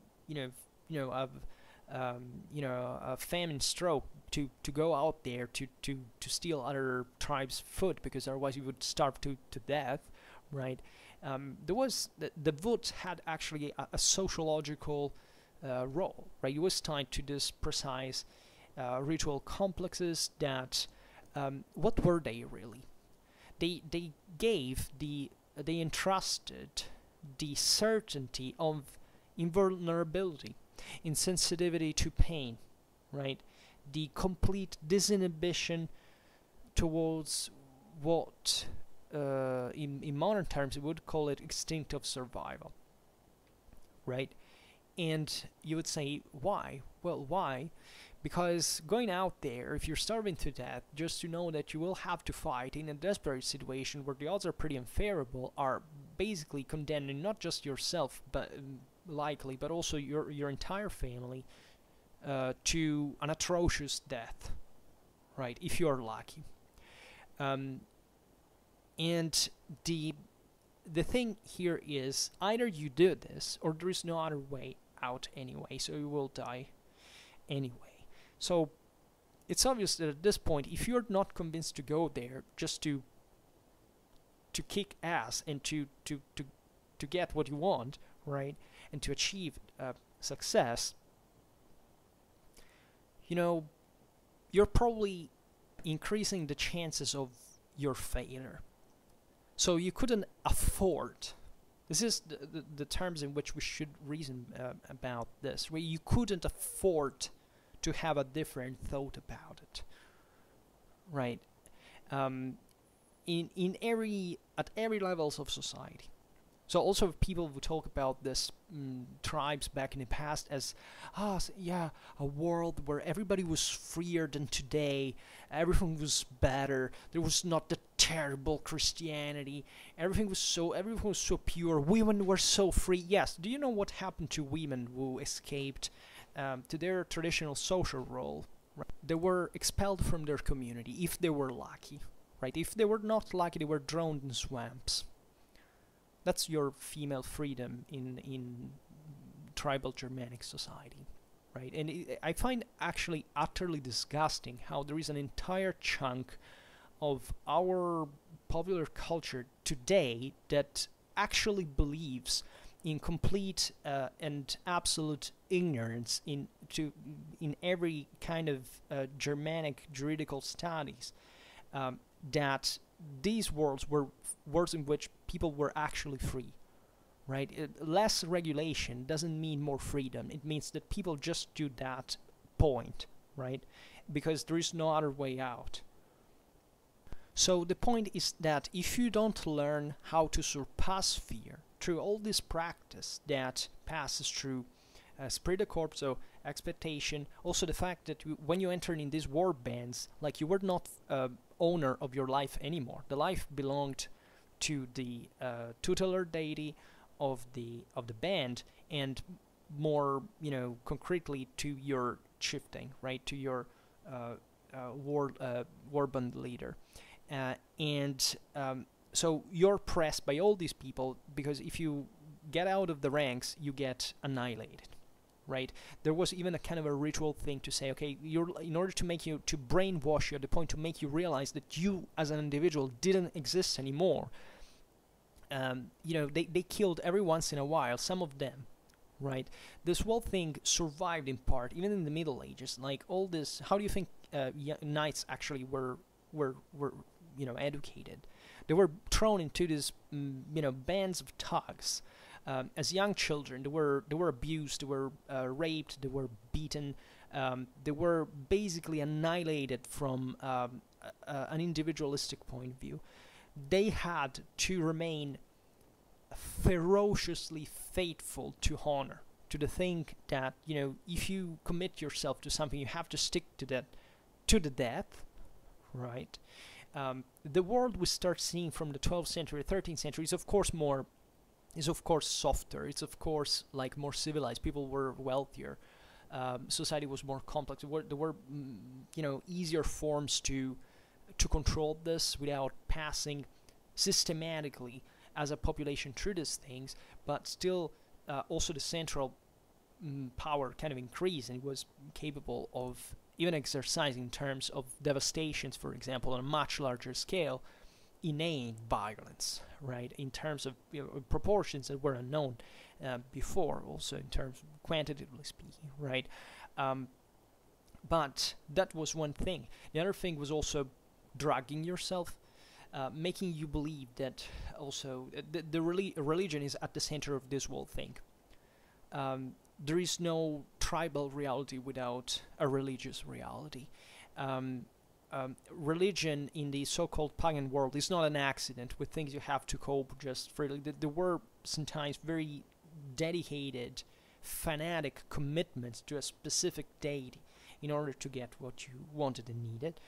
a famine stroke to go out there to steal other tribes' food, because otherwise you would starve to death, right? There was the wood had actually a sociological role, right? It was tied to this precise ritual complexes that what were they really? They entrusted the certainty of invulnerability, insensitivity to pain, right? The complete disinhibition towards what in modern terms we would call it instinctive survival, right? And you would say, why? Well, why? Because going out there, if you're starving to death, just to know that you will have to fight in a desperate situation where the odds are pretty unfavorable, are basically condemning not just yourself, but likely, but also your entire family to an atrocious death, right? If you're lucky. And the thing here is, either you do this, or there is no other way out anyway, so you will die anyway. So it's obvious that at this point, if you're not convinced to go there just to kick ass and to get what you want, right, and to achieve success, you're probably increasing the chances of your failure. So you couldn't afford. This is the terms in which we should reason about this. Where you couldn't afford to have a different thought about it, right? At every levels of society. So also people who talk about this tribes back in the past as, a world where everybody was freer than today, everything was better, there was not the terrible Christianity, everything was so pure, women were so free. Yes, do you know what happened to women who escaped to their traditional social role? Right? They were expelled from their community if they were lucky, right? If they were not lucky, they were drowned in swamps. That's your female freedom in tribal Germanic society, right? And I find actually utterly disgusting how there is an entire chunk of our popular culture today that actually believes in complete and absolute ignorance in every kind of Germanic juridical studies, that these worlds were worlds in which people were actually free, right? Less regulation doesn't mean more freedom. It means that people just do that point, right? Because there is no other way out. So the point is that if you don't learn how to surpass fear through all this practice that passes through spirit of corps, so expectation, also the fact that when you enter in these war bands, like you were not owner of your life anymore. The life belonged to the tutelar deity of the band, and more, you know, concretely to your chieftain, right, to your war band leader. So you're pressed by all these people, because if you get out of the ranks, you get annihilated, right? There was even a kind of a ritual thing to say, okay, in order to make you, to brainwash you at the point to make you realize that you as an individual didn't exist anymore. You know, they killed every once in a while, some of them, right? This whole thing survived in part, even in the Middle Ages. Like all this, how do you think knights actually were you know, educated? They were thrown into these you know, bands of thugs as young children. They were abused, they were raped, they were beaten, they were basically annihilated from an individualistic point of view. They had to remain ferociously faithful to honor, to the thing that, you know, if you commit yourself to something, you have to stick to that to the death, right? The world we start seeing from the 12th century, 13th century is of course softer. It's of course like more civilized. People were wealthier. Society was more complex. There were you know, easier forms to control this without passing systematically as a population through these things. But still, also the central power kind of increased, and it was capable of even exercising in terms of devastations, for example, on a much larger scale, inane violence, right, in terms of, you know, proportions that were unknown before, also in terms of quantitatively speaking, right? But that was one thing. The other thing was also drugging yourself, making you believe that also the religion is at the center of this whole thing. There is no tribal reality without a religious reality. Religion in the so-called pagan world is not an accident with things you have to cope just freely. There were sometimes very dedicated, fanatic commitments to a specific deity in order to get what you wanted and needed.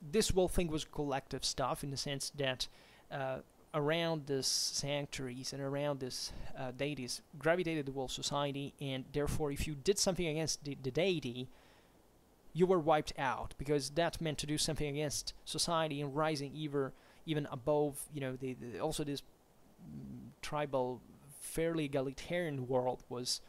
This whole thing was collective stuff in the sense that around these sanctuaries and around these deities gravitated the whole society, and therefore if you did something against the deity, you were wiped out, because that meant to do something against society and rising even above, you know, also this tribal, fairly egalitarian world was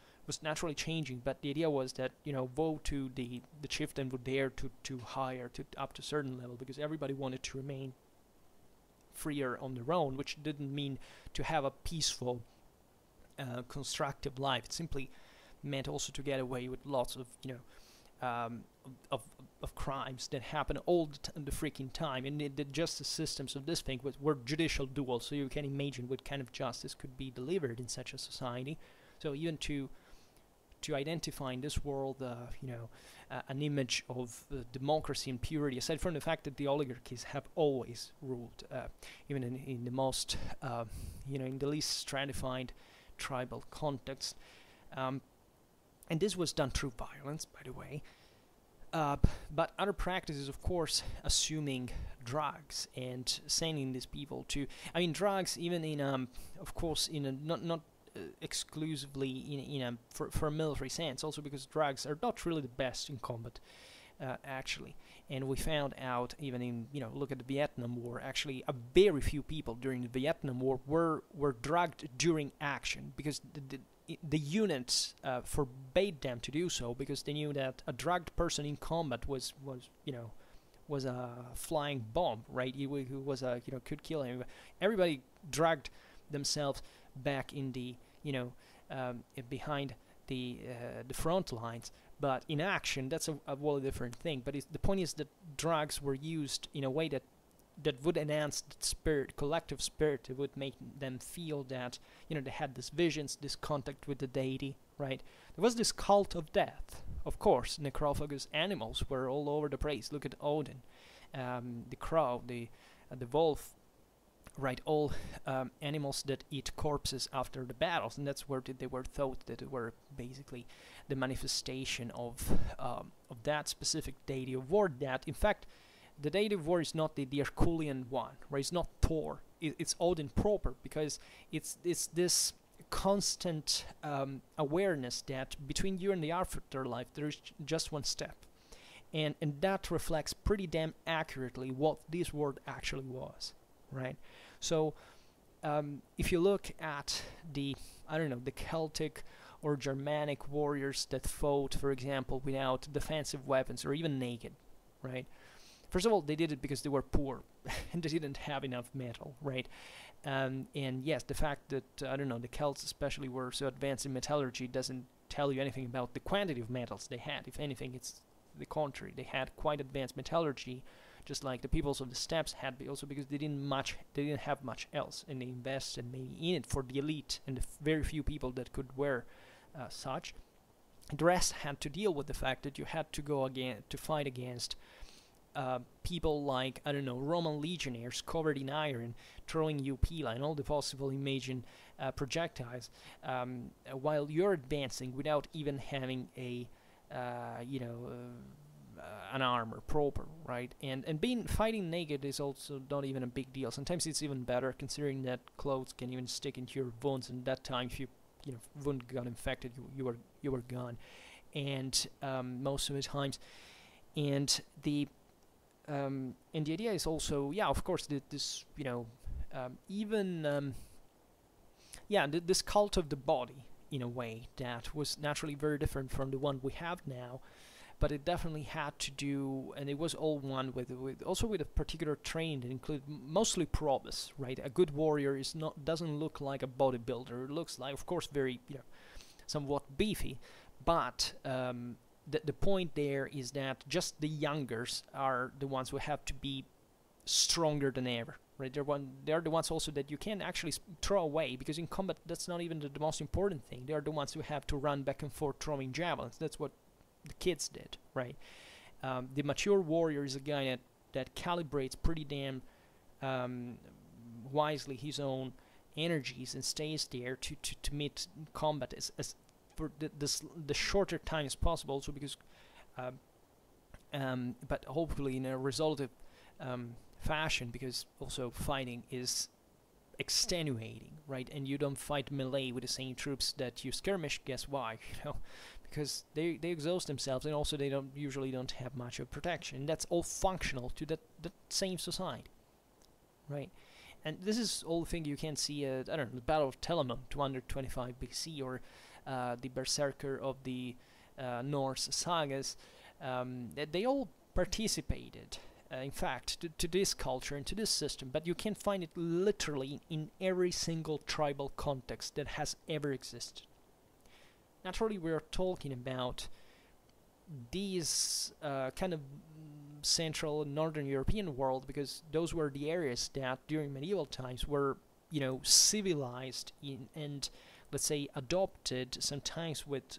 naturally changing. But the idea was that, you know, woe to the chieftain would dare to hire to up to a certain level, because everybody wanted to remain freer on their own, which didn't mean to have a peaceful, constructive life. It simply meant also to get away with lots of, you know, of crimes that happen all the freaking time. And the justice systems of this thing were judicial duels, so you can imagine what kind of justice could be delivered in such a society. So even to identify in this world, you know, an image of democracy and purity, aside from the fact that the oligarchies have always ruled, even in the most, you know, in the least stratified tribal context. And this was done through violence, by the way. But other practices, of course, assuming drugs and sending these people to, I mean, drugs, even in, of course, in a not exclusively in for a military sense, also because drugs are not really the best in combat, actually. And we found out, even in, you know, look at the Vietnam War, actually a very few people during the Vietnam War were drugged during action, because the units forbade them to do so, because they knew that a drugged person in combat was you know, was a flying bomb, right? He was a, you know, could kill him. Everybody drugged themselves back in the, you know, behind the front lines. But in action, that's a wholly different thing. But the point is that drugs were used in a way that that would enhance the spirit, collective spirit. It would make them feel that, they had these visions, this contact with the deity, right? There was this cult of death. Of course, necrophagous animals were all over the place. Look at Odin, the crow, the wolf, right? All animals that eat corpses after the battles, and that's where they were thought that they were basically the manifestation of that specific deity of war. That, in fact, the deity of war is not the Herculean one, right? It's not Thor. It's Odin proper, because it's this constant awareness that between you and the afterlife there is just one step, and that reflects pretty damn accurately what this world actually was, right? So if you look at the Celtic or Germanic warriors that fought, for example, without defensive weapons or even naked, right? First of all, they did it because they were poor and they didn't have enough metal, right? And yes, the fact that, the Celts especially were so advanced in metallurgy doesn't tell you anything about the quantity of metals they had. If anything, it's the contrary. They had quite advanced metallurgy, just like the peoples of the steppes had, but also because they didn't have much else, and they invested maybe in it for the elite and the very few people that could wear such. The rest had to deal with the fact that you had to go again to fight against people like, Roman legionnaires covered in iron, throwing you pila and all the possible imagined projectiles, while you're advancing without even having an armor proper, right? And fighting naked is also not even a big deal. Sometimes it's even better, considering that clothes can even stick into your wounds, and that time if you wound got infected, you were gone, and most of the times, and the idea is also, of course, this this cult of the body, in a way, that was naturally very different from the one we have now, but it definitely had to do, and it was all one with a particular training that included mostly prowess, right? A good warrior doesn't look like a bodybuilder. It looks like, of course, very somewhat beefy, but the point there is that just the youngers are the ones who have to be stronger than ever, right? They're the ones also that you can't actually throw away, because in combat that's not even the most important thing. They're the ones who have to run back and forth throwing javelins. That's what the kids did, right? The mature warrior is a guy that calibrates pretty damn wisely his own energies and stays there to meet combat as for the shorter time as possible, also because but hopefully in a resolutive fashion, because also fighting is extenuating, right? And you don't fight melee with the same troops that you skirmish. Guess why? Because they exhaust themselves, and also they usually don't have much of protection. And that's all functional to that same society, right? And this is all the thing you can see at, the Battle of Telamon, 225 BC, or the Berserker of the Norse sagas. They all participated, in fact, to this culture and to this system, but you can find it literally in every single tribal context that has ever existed. Naturally, we are talking about these kind of Central and Northern European world, because those were the areas that during medieval times were, civilized and let's say adopted, sometimes with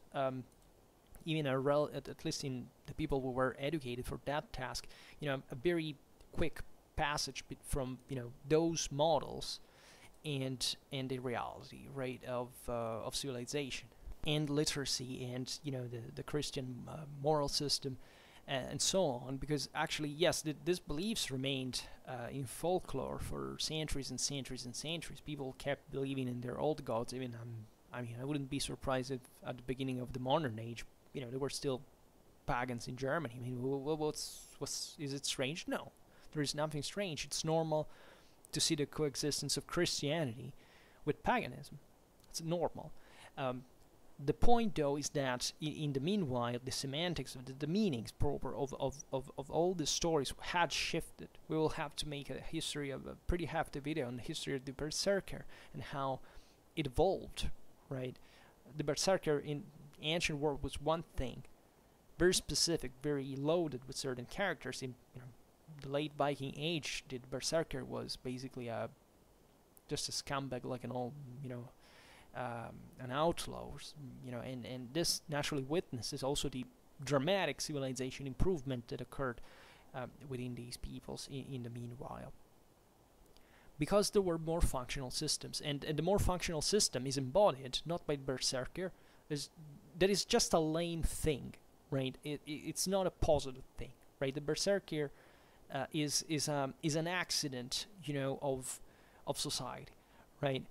even at least in the people who were educated for that task, a very quick passage from those models and the reality, right, of civilization and literacy and the Christian moral system and so on. Because actually, yes, these beliefs remained in folklore for centuries and centuries and centuries. People kept believing in their old gods. Even I wouldn't be surprised if at the beginning of the modern age, there were still pagans in Germany. Is it strange? No, there is nothing strange. It's normal to see the coexistence of Christianity with paganism. It's normal. The point, though, is that in the meanwhile, the semantics of the meanings proper of all the stories had shifted. We will have to make a pretty hefty video on the history of the Berserker and how it evolved, right? The Berserker in ancient world was one thing, very specific, very loaded with certain characters, the late Viking age, the berserker was basically just a scumbag, like an old, an outlaw, and this naturally witnesses also the dramatic civilization improvement that occurred within these peoples in the meanwhile. Because there were more functional systems, and the more functional system is embodied not by berserker, that is just a lame thing, right? It's not a positive thing, right? The berserker is an accident, of society, right?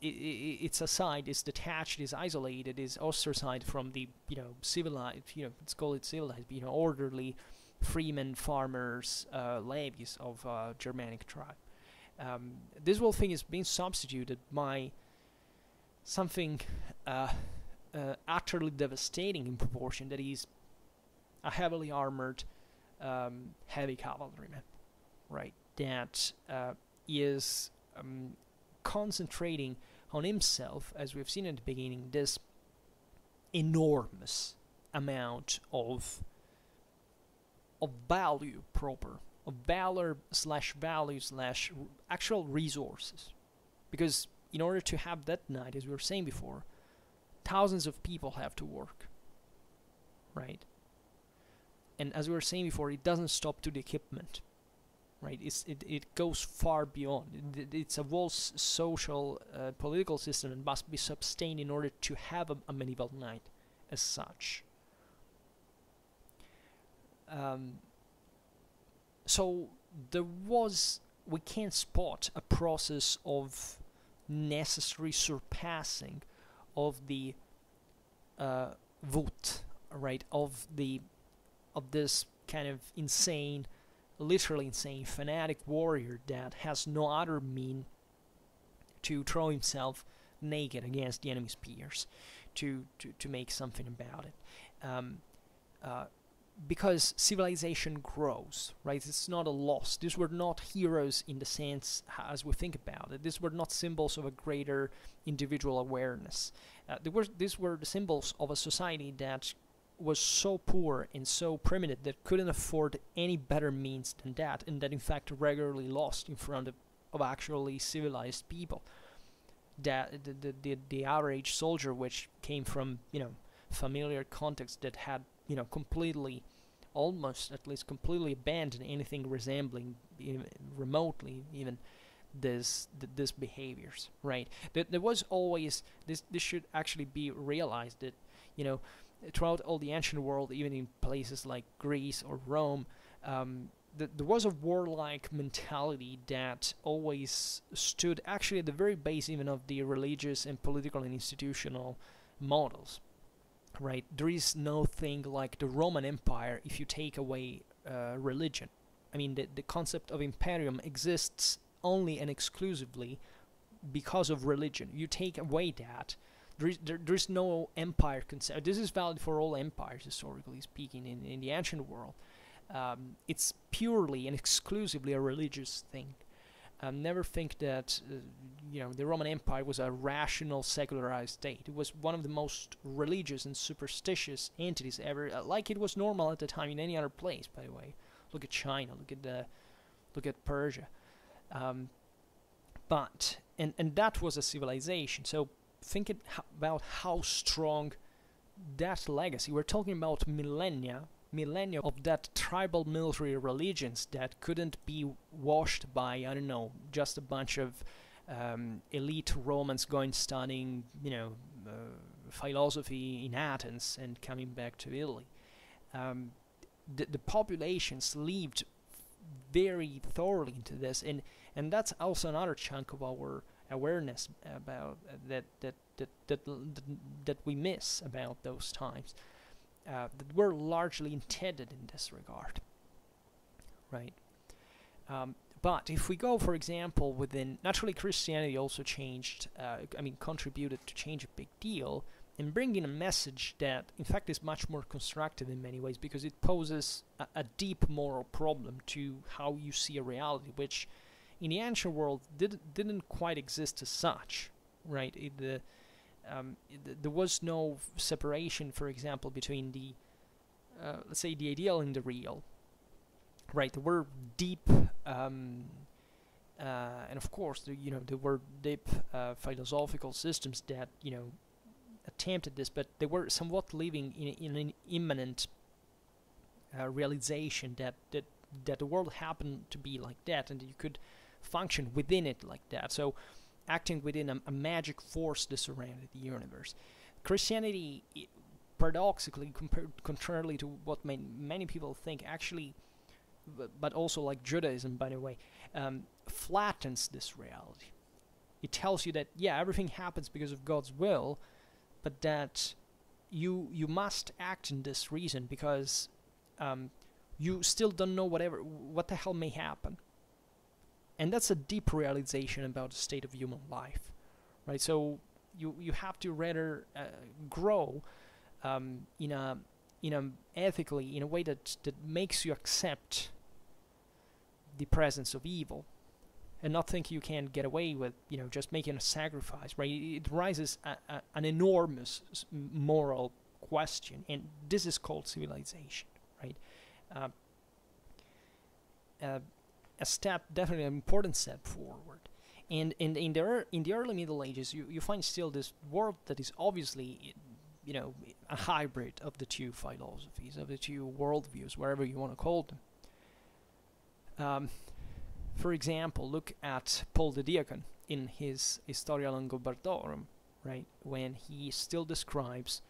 It's aside, is detached, is isolated, is ostracized from the civilized, let's call it civilized, orderly freemen, farmers, levies of Germanic tribe. This whole thing is being substituted by something utterly devastating in proportion, that is a heavily armored heavy cavalryman, right? That is concentrating on himself, as we've seen at the beginning, this enormous amount of value proper, of valor slash value slash actual resources. Because in order to have that knight, as we were saying before, thousands of people have to work, right? And as we were saying before, it doesn't stop to the equipment, right? It goes far beyond. It's a whole social, political system that must be sustained in order to have a medieval knight as such. So we can spot a process of necessary surpassing of the Wut, right? Of this kind of insane, literally insane, fanatic warrior that has no other mean to throw himself naked against the enemy's spears, to make something about it. Because civilization grows, right? It's not a loss. These were not heroes in the sense as we think about it. These were not symbols of a greater individual awareness. These were the symbols of a society that was so poor and so primitive that couldn't afford any better means than that, and that in fact regularly lost in front of actually civilized people. That the average soldier, which came from familiar context, that had completely, almost at least completely abandoned anything resembling remotely even this behaviors, right? There was always this should actually be realized that throughout all the ancient world, even in places like Greece or Rome, there was a warlike mentality that always stood actually at the very base even of the religious and political and institutional models. Right, there is no thing like the Roman Empire if you take away religion. I mean, the concept of imperium exists only and exclusively because of religion. You take away that, there's no empire concept. This is valid for all empires, historically speaking, in the ancient world. It's purely and exclusively a religious thing. Never think that the Roman Empire was a rational, secularized state. It was one of the most religious and superstitious entities ever, like it was normal at the time in any other place. By the way, look at China, look at Persia. But that was a civilization. So think about how strong that legacy. We're talking about millennia of that tribal military religions that couldn't be washed by, I don't know, just a bunch of elite Romans going studying, philosophy in Athens and coming back to Italy. The populations lived very thoroughly into this, and that's also another chunk of our awareness about that we miss about those times. That were largely intended in this regard, right? But if we go, for example, within, naturally Christianity also changed, contributed to change a big deal in bringing a message that, in fact, is much more constructive in many ways, because it poses a deep moral problem to how you see a reality, which in the ancient world didn't quite exist as such, right? There was no separation, for example, between the, let's say, the ideal and the real. right? There were deep, and of course, there were deep philosophical systems that attempted this, but they were somewhat living in an immanent realization that the world happened to be like that, and that you could function within it like that. So, acting within a magic force that surrounded the universe. Christianity, paradoxically, contrarily to what many people think, actually, but also like Judaism, by the way, flattens this reality. It tells you that, yeah, everything happens because of God's will, but that you must act in this reason because you still don't know what the hell may happen. And that's a deep realization about the state of human life, right? So you have to rather grow in a ethically, in a way that makes you accept the presence of evil, and not think you can get away with just making a sacrifice, right? It raises an enormous moral question, and this is called civilization, right? A step, definitely an important step forward. And in the early Middle Ages, you find still this world that is obviously a hybrid of the two philosophies, of the two worldviews, wherever you want to call them. For example, look at Paul the Deacon in his Historia Longobardorum, right, when he still describes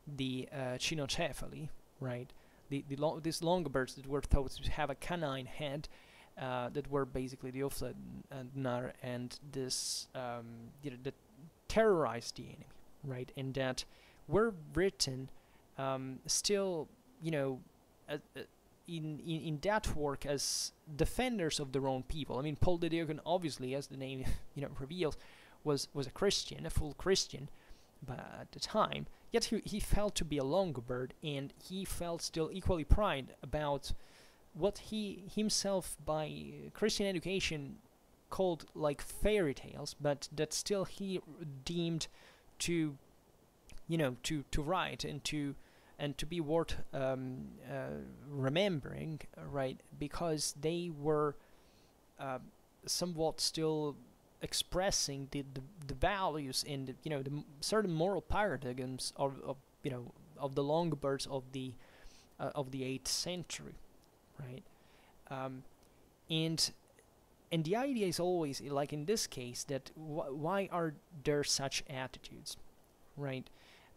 the Cynocephali, right, these Longobards that were thought to have a canine head, that were basically the Ofladnar, and this that terrorized the enemy, right, and that were written still in that work as defenders of their own people. I mean, Paul the Deacon, obviously, as the name reveals, was a Christian, a full Christian, but at the time, yet he felt to be a Longobard, and he felt still equally pride about what he himself, by Christian education, called like fairy tales, but that still he deemed to to write and to be worth remembering, right? Because they were somewhat still expressing the values and the certain moral paradigms of the Longobards of the 8th century, right? And the idea is always, like in this case, that why are there such attitudes, right?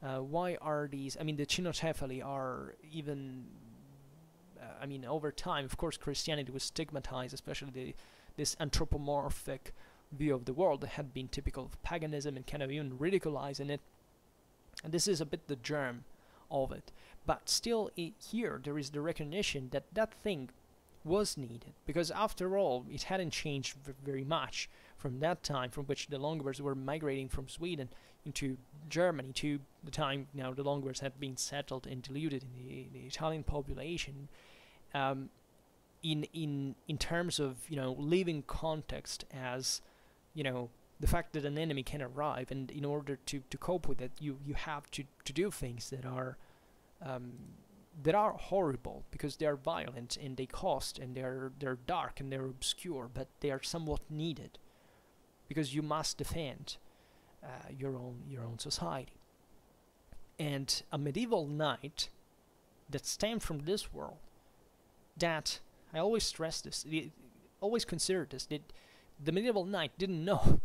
Why are these? I mean, the Cynocephali are even. Over time, of course, Christianity was stigmatized, especially this anthropomorphic view of the world that had been typical of paganism and kind of even ridiculizing it. And this is a bit the germ of it. But still, here there is the recognition that that thing was needed, because after all, it hadn't changed very much from that time, from which the Longobards were migrating from Sweden into Germany, to the time now the Longobards had been settled and diluted in the Italian population. In terms of living context, as the fact that an enemy can arrive, and in order to cope with it, you have to do things that are horrible, because they are violent and they cost, and they're dark and they're obscure, but they are somewhat needed because you must defend your own society. And a medieval knight that stemmed from this world, that I always stress this, always consider this, that the medieval knight didn't know.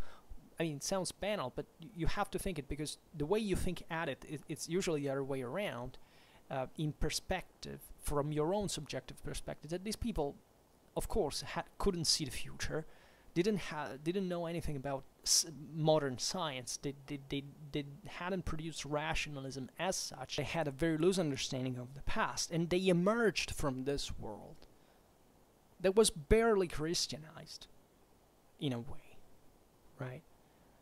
I mean, it sounds banal, but you have to think it, because the way you think at it's usually the other way around. In perspective, from your own subjective perspective, that these people, of course, couldn't see the future, didn't know anything about modern science. They hadn't produced rationalism as such. They had a very loose understanding of the past, and they emerged from this world that was barely Christianized, in a way, right?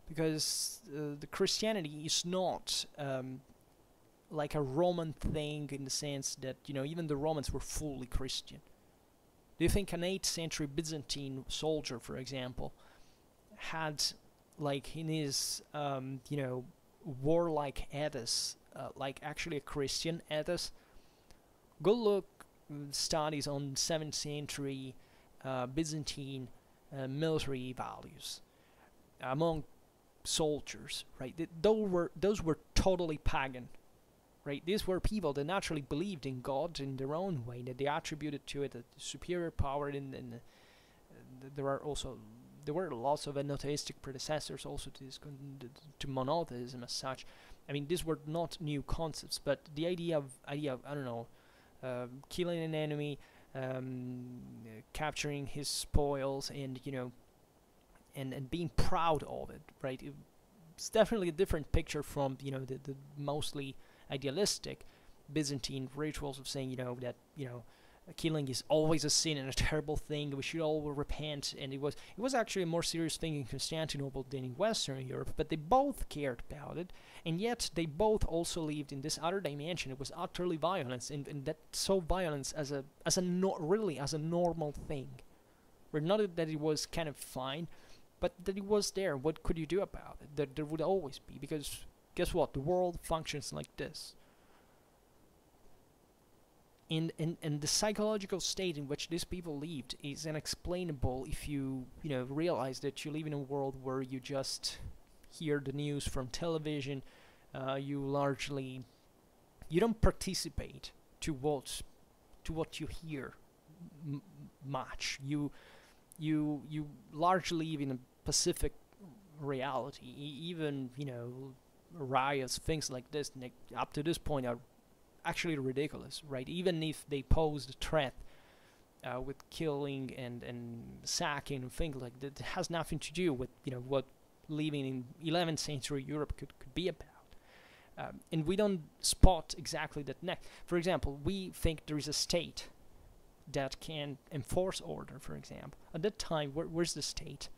Because the Christianity is not like a Roman thing, in the sense that even the Romans were fully Christian. Do you think an 8th century Byzantine soldier, for example, had like in his warlike ethos like actually a Christian ethos? Go look studies on 7th century Byzantine military values among soldiers, right? Those were totally pagan, right? These were people that naturally believed in God in their own way, that they attributed to it a superior power, and there were lots of monotheistic predecessors also to this, to monotheism as such. I mean, these were not new concepts, but the idea of I don't know, killing an enemy, capturing his spoils, and and being proud of it, right? It's definitely a different picture from the mostly idealistic Byzantine rituals of saying that killing is always a sin and a terrible thing. We should all repent, and it was actually a more serious thing in Constantinople than in Western Europe. But they both cared about it, and yet they both also lived in this other dimension. It was utterly violence, and that saw violence as a normal thing, where not that it was kind of fine, but that it was there. What could you do about it? That there would always be, because guess what? The world functions like this. And the psychological state in which these people lived is unexplainable if you realize that you live in a world where you just hear the news from television. You don't participate to what you hear much. You largely live in a Pacific reality. Even riots, things like this, up to this point are actually ridiculous, right? Even if they pose a threat with killing and sacking and things like that, it has nothing to do with what living in 11th century Europe could be about. And we don't spot exactly that next. For example, we think there is a state that can enforce order, for example. At that time, where's the state?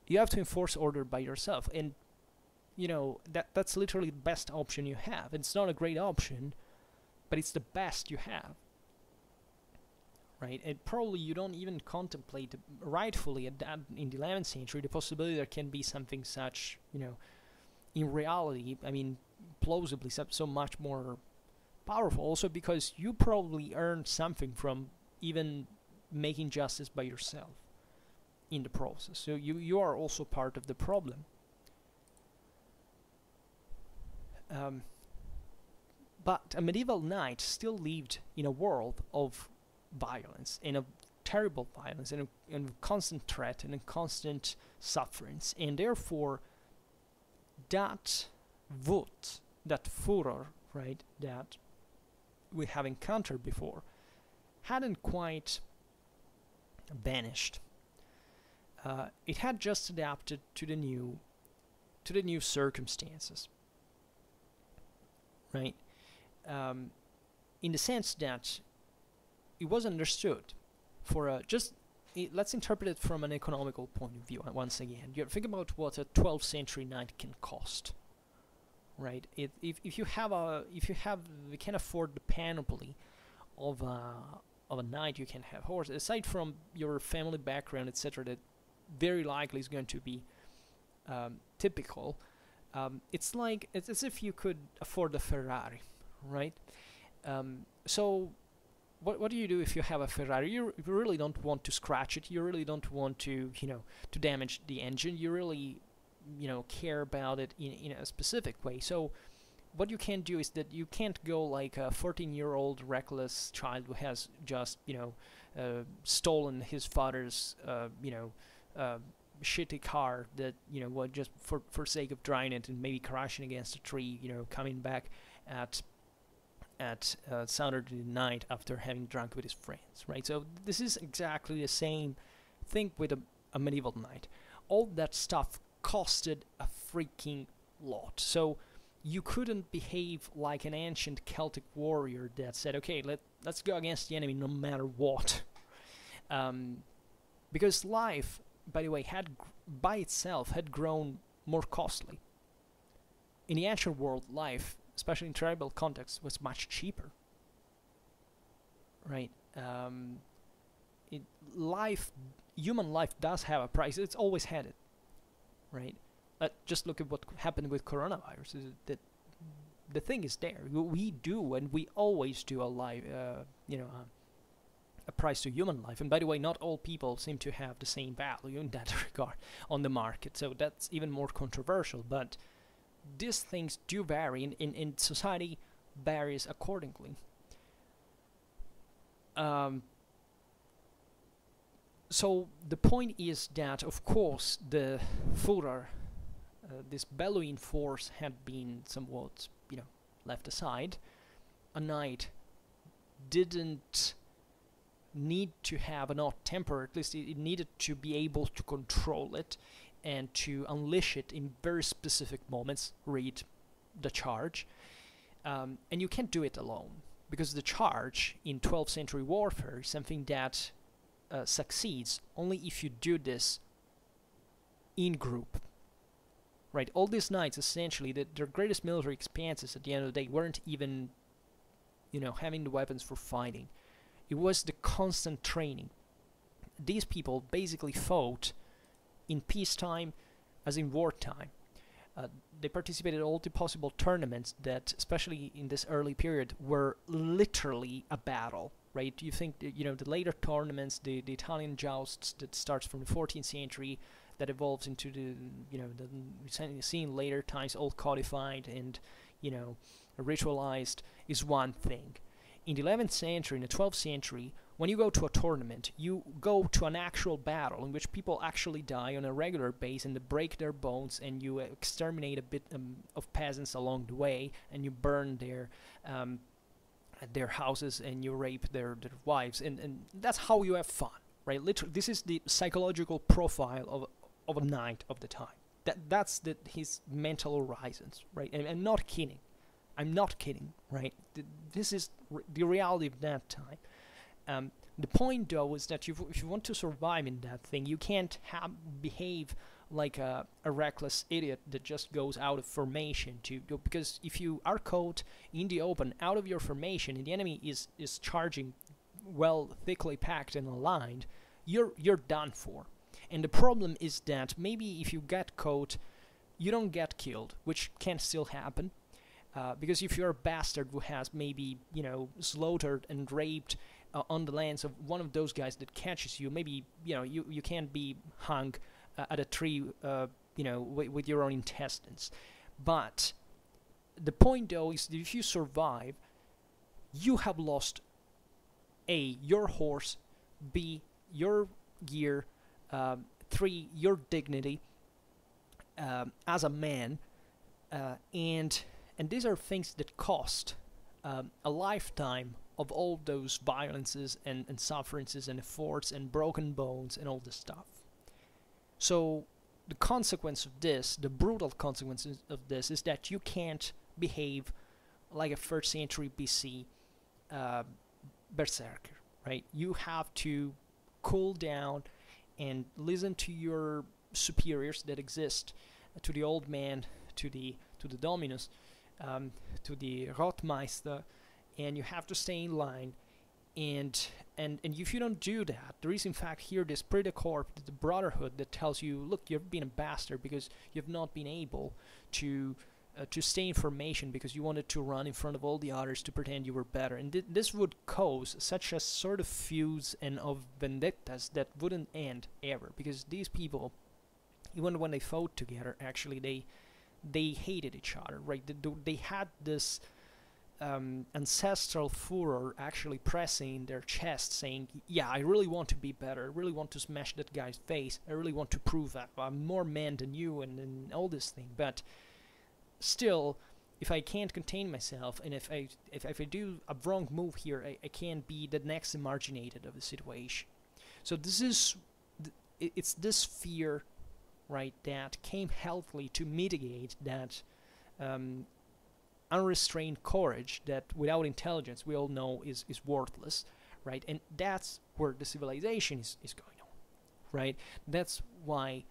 You have to enforce order by yourself, and that's literally the best option you have. It's not a great option, but it's the best you have, right? And probably you don't even contemplate rightfully in the 11th century the possibility there can be something such, in reality, I mean, plausibly so much more powerful, also because you probably earned something from even making justice by yourself in the process. So you are also part of the problem. But a medieval knight still lived in a world of violence, in a terrible violence, in a constant threat, and a constant sufferance, and therefore that Wut, that Furor, right, that we have encountered before, hadn't quite vanished. It had just adapted to the new circumstances. Right, in the sense that it was understood for let's interpret it from an economical point of view. Once again, you think about what a 12th century knight can cost, right? If you can afford the panoply of a knight, you can have horse. Aside from your family background, etc., that very likely is going to be typical. It's as if you could afford a Ferrari, right? So what do you do if you have a Ferrari? You really don't want to scratch it. You really don't want to to damage the engine. You really care about it in a specific way. So what you can do is that you can't go like a 14-year-old reckless child who has just stolen his father's shitty car that just for sake of driving it and maybe crashing against a tree, coming back at Saturday night after having drunk with his friends, right? So this is exactly the same thing with a medieval knight. All that stuff costed a freaking lot. So you couldn't behave like an ancient Celtic warrior that said, okay, let's go against the enemy no matter what. Because life, by the way, by itself had grown more costly. In the ancient world, life, especially in tribal context, was much cheaper. Right? Human life does have a price. It's always had it. Right? Just look at what happened with coronavirus. Is that the thing is there. We do, and we always do a price to human life. And by the way, not all people seem to have the same value in that regard on the market, so that's even more controversial. But these things do vary, in society varies accordingly. So the point is that, of course, the Furor, this Bellowing force, had been somewhat, left aside. A knight didn't need to have an odd temper. At least it needed to be able to control it and to unleash it in very specific moments. Read the charge. And you can't do it alone, because the charge in 12th century warfare is something that succeeds only if you do this in group. Right? All these knights, essentially, their greatest military expenses at the end of the day weren't even, having the weapons for fighting. It was the constant training. These people basically fought in peacetime as in wartime. They participated in all the possible tournaments that, especially in this early period, were literally a battle. Right? You think that, the later tournaments, the Italian jousts that starts from the 14th century, that evolves into the seen later times, all codified and ritualized, is one thing. In the 11th century, in the 12th century, when you go to a tournament, you go to an actual battle in which people actually die on a regular basis, and they break their bones, and you exterminate a bit of peasants along the way, and you burn their houses, and you rape their wives, and that's how you have fun, right? Literally, this is the psychological profile of a knight of the time. That's his mental horizons, right? And I'm not kidding. I'm not kidding, right? This is the reality of that time. The point, though, is that if you want to survive in that thing, you can't behave like a reckless idiot that just goes out of formation because if you are caught in the open, out of your formation, and the enemy is charging well thickly packed and aligned, you're done for. And the problem is that maybe if you get caught, you don't get killed, which can still happen. Because if you're a bastard who has maybe, slaughtered and raped on the lands of one of those guys that catches you, maybe, you can't be hung at a tree, with your own intestines. But the point, though, is that if you survive, you have lost A, your horse, B, your gear, 3, your dignity as a man, and these are things that cost a lifetime of all those violences and sufferances and efforts and broken bones and all this stuff. So the consequence of this, the brutal consequences of this, is that you can't behave like a 1st century BC berserker, right? You have to cool down and listen to your superiors that exist, to the old man, to the dominus, to the Rotmeister, and you have to stay in line. And if you don't do that, there is in fact here this Predacorp, the Brotherhood, that tells you, look, you've been a bastard because you've not been able to stay in formation because you wanted to run in front of all the others to pretend you were better. And this would cause such a sort of feuds and of vendettas that wouldn't end ever, because these people, even when they fought together, actually they hated each other, right? They had this ancestral furor actually pressing in their chest, saying, yeah, I really want to be better, I really want to smash that guy's face, I really want to prove that I'm more man than you, and all this thing. But still, if I can't contain myself, and if I do a wrong move here, I can be the next emarginated of the situation. So this is it's this fear, right, that came healthily to mitigate that unrestrained courage that without intelligence we all know is worthless, right? And that's where the civilization is going on, right? That's why,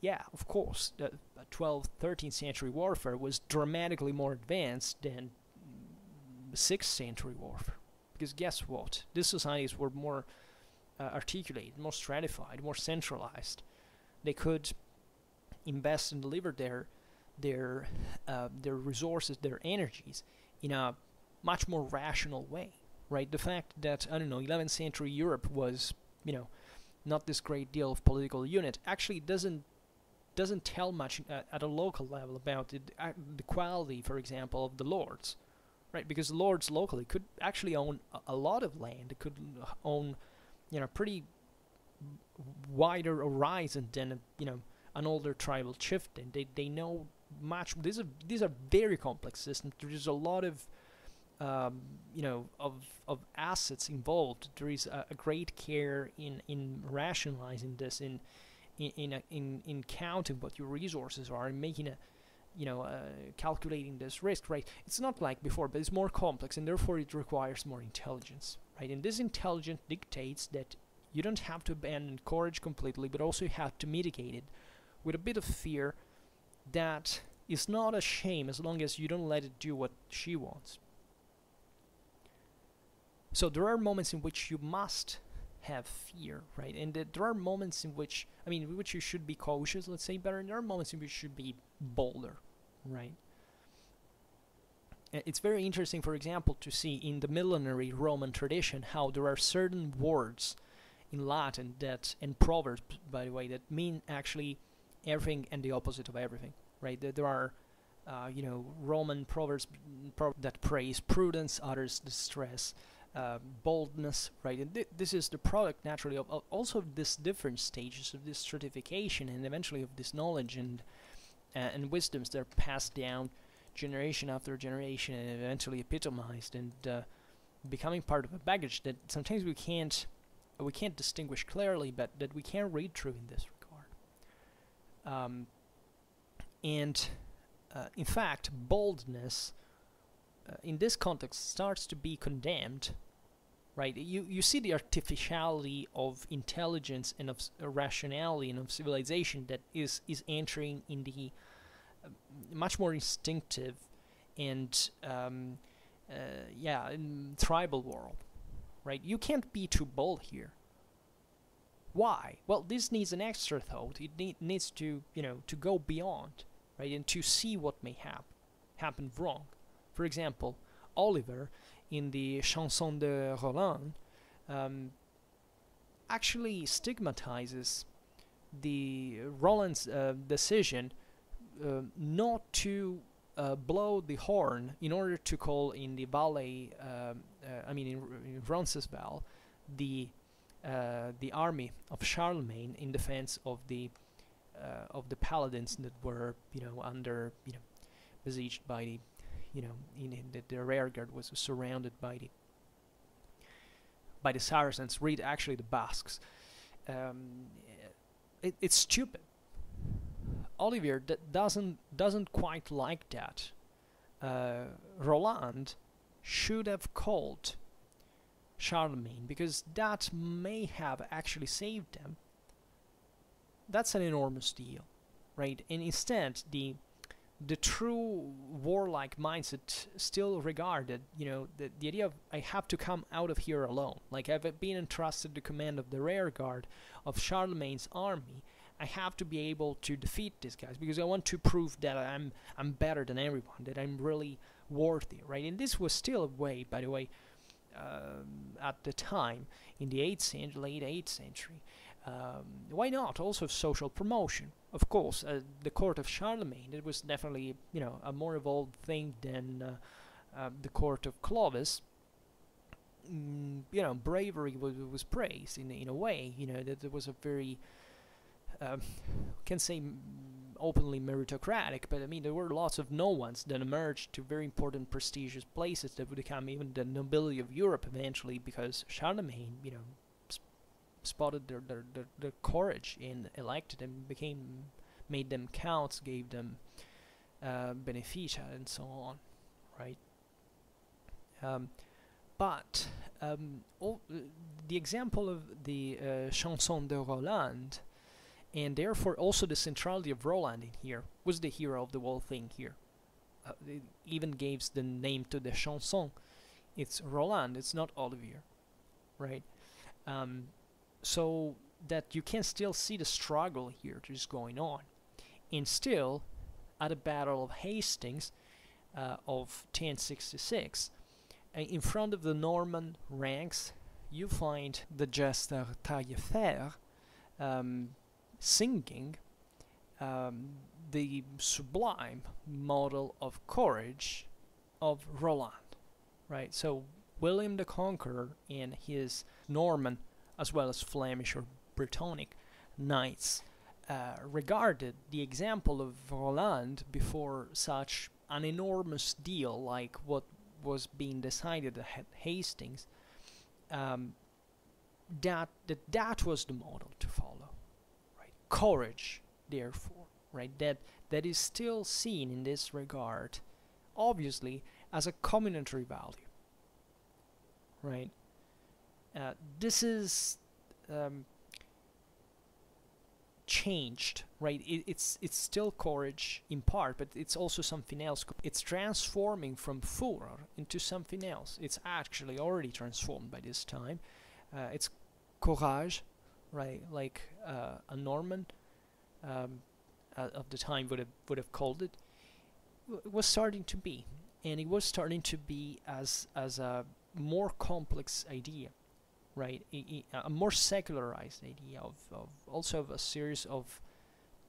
yeah, of course, the 12th, 13th century warfare was dramatically more advanced than 6th century warfare. Because guess what? These societies were more articulated, more stratified, more centralized. They could invest and deliver their resources, their energies, in a much more rational way, right? The fact that, I don't know, 11th century Europe was, not this great deal of political unit, actually doesn't tell much at a local level about the quality, for example, of the lords, right? Because the lords locally could actually own a lot of land. They could own, pretty wider horizon than an older tribal chieftain. They know much. These are very complex systems. There's a lot of of assets involved. There is a great care in rationalizing this, in counting what your resources are, and making calculating this risk, right? It's not like before, but it's more complex, and therefore it requires more intelligence, right? And this intelligence dictates that you don't have to abandon courage completely, but also you have to mitigate it with a bit of fear. That is not a shame as long as you don't let it do what she wants. So there are moments in which you must have fear, right? And there are moments in which, you should be cautious, let's say better, and there are moments in which you should be bolder, right? It's very interesting, for example, to see in the millenary Roman tradition how there are certain words in Latin and proverbs, by the way, that mean actually everything and the opposite of everything, right? There are, Roman proverbs that praise prudence, others distress, boldness, right? And this is the product naturally of also this different stages of this stratification, and eventually of this knowledge and wisdoms that are passed down generation after generation, and eventually epitomized and becoming part of a baggage that sometimes we can't distinguish clearly, but that we can read through in this regard. In fact, boldness in this context starts to be condemned, right? You see the artificiality of intelligence and of rationality and of civilization that is entering in the much more instinctive and tribal world, right? You can't be too bold here. Why? Well, this needs an extra thought. It needs to to go beyond, right, and to see what may happen wrong. For example, Oliver in the Chanson de Roland actually stigmatizes the Roland's decision not to blow the horn in order to call in the ballet, in Roncesvalles, the army of Charlemagne in defense of the paladins that were besieged by the the rearguard was surrounded by the Saracens. Read actually the Basques. It's stupid. Olivier doesn't quite like that. Roland should have called Charlemagne because that may have actually saved them. That's an enormous deal, right? And instead, the true warlike mindset still regarded, the idea of I have to come out of here alone. Like I've been entrusted the command of the rearguard of Charlemagne's army. I have to be able to defeat these guys because I want to prove that I'm better than everyone, that I'm really worthy, right? And this was still a way, by the way, at the time in the late 8th century. Why not? Also social promotion. Of course, the court of Charlemagne, it was definitely, a more evolved thing than the court of Clovis. Bravery was praised in a way, that it was a very, can say openly meritocratic, but there were lots of no ones that emerged to very important prestigious places that would become even the nobility of Europe eventually, because Charlemagne, spotted their courage and elected them, made them counts, gave them beneficia and so on, right? But the example of the Chanson de Roland, and therefore also the centrality of Roland in here, was the hero of the whole thing here. It even gives the name to the chanson. It's Roland, it's not Olivier, right? So that you can still see the struggle here that is going on. And still, at the Battle of Hastings of 1066, in front of the Norman ranks, you find the jester Taillefer singing the sublime model of courage of Roland, right? So William the Conqueror and his Norman, as well as Flemish or Brittonic knights, regarded the example of Roland before such an enormous deal like what was being decided at Hastings, that was the model to follow, right? Courage, therefore, right? That is still seen in this regard, obviously, as a communitary value, right? This is changed, right? It's still courage in part, but it's also something else. It's transforming from Furor into something else. It's actually already transformed by this time. It's courage, right? Like a Norman of the time would have called it. It was starting to be, and it was starting to be as a more complex idea, right? A more secularized idea of also of a series of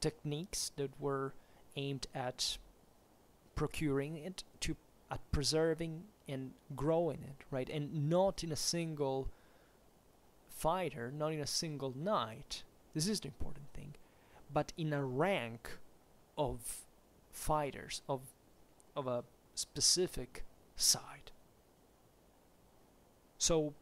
techniques that were aimed at procuring it, at preserving and growing it, right? And not in a single fighter, not in a single knight. This is the important thing, but in a rank of fighters of a specific side. So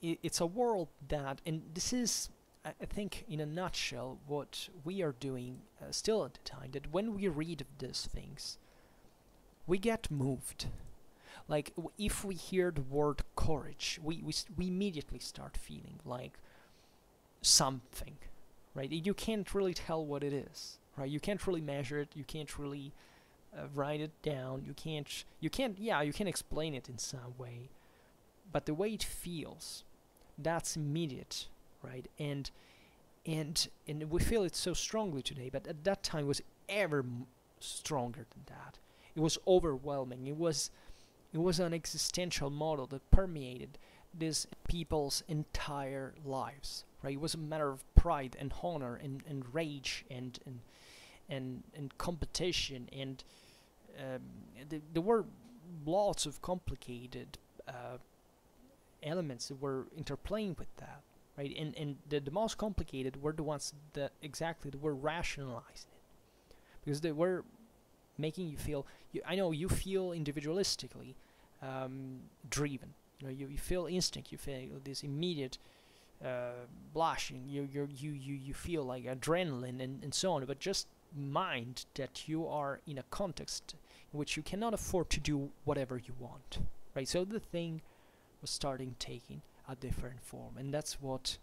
it's a world that, and this is, I think, in a nutshell, what we are doing still at the time, that when we read of these things, we get moved. Like, if we hear the word courage, we immediately start feeling like something, right? You can't really tell what it is, right? You can't really measure it, you can't really write it down, you can explain it in some way, but the way it feels, that's immediate, right? And we feel it so strongly today, but at that time it was ever stronger than that. It was overwhelming. It was an existential model that permeated these people's entire lives, right? It was a matter of pride and honor and rage and competition, and there were lots of complicated elements that were interplaying with that, right? And the most complicated were the ones that were rationalizing it, because they were making you feel. I know you feel individualistically driven. You feel instinct. You feel this immediate blushing. You feel like adrenaline and so on. But just mind that you are in a context in which you cannot afford to do whatever you want, right? So the thing was starting taking a different form, and that's what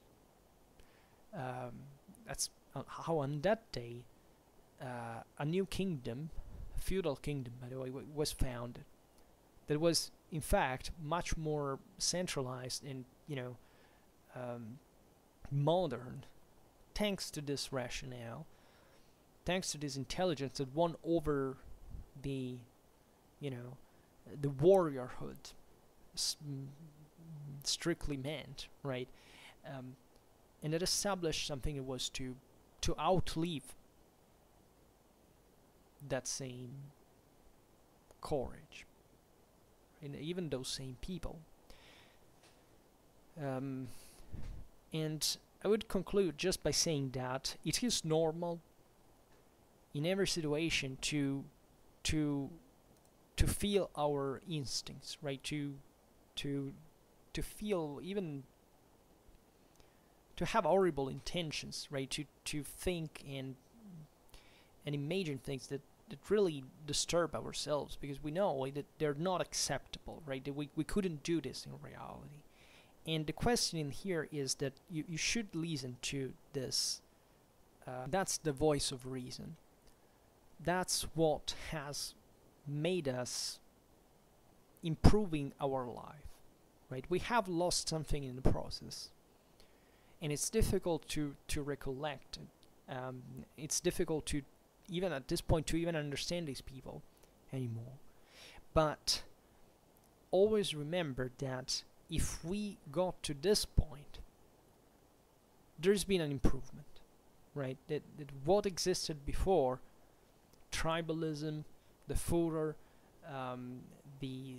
that's how on that day a new kingdom, a feudal kingdom, by the way, was founded. That was, in fact, much more centralized and modern, thanks to this rationale, thanks to this intelligence that won over the warriorhood strictly meant, right? And it established something that was to outlive that same courage, and even those same people. And I would conclude just by saying that it is normal in every situation to feel our instincts, right? To feel, even to have horrible intentions, right? To think and imagine things that really disturb ourselves, because we know that they're not acceptable, right? That we couldn't do this in reality. And the question here is that you should listen to this. That's the voice of reason. That's what has made us improving our life, right? We have lost something in the process, and it's difficult to recollect it. It's difficult to even at this point to even understand these people anymore. But always remember that if we got to this point, there's been an improvement, right? That what existed before, tribalism, the Furor, the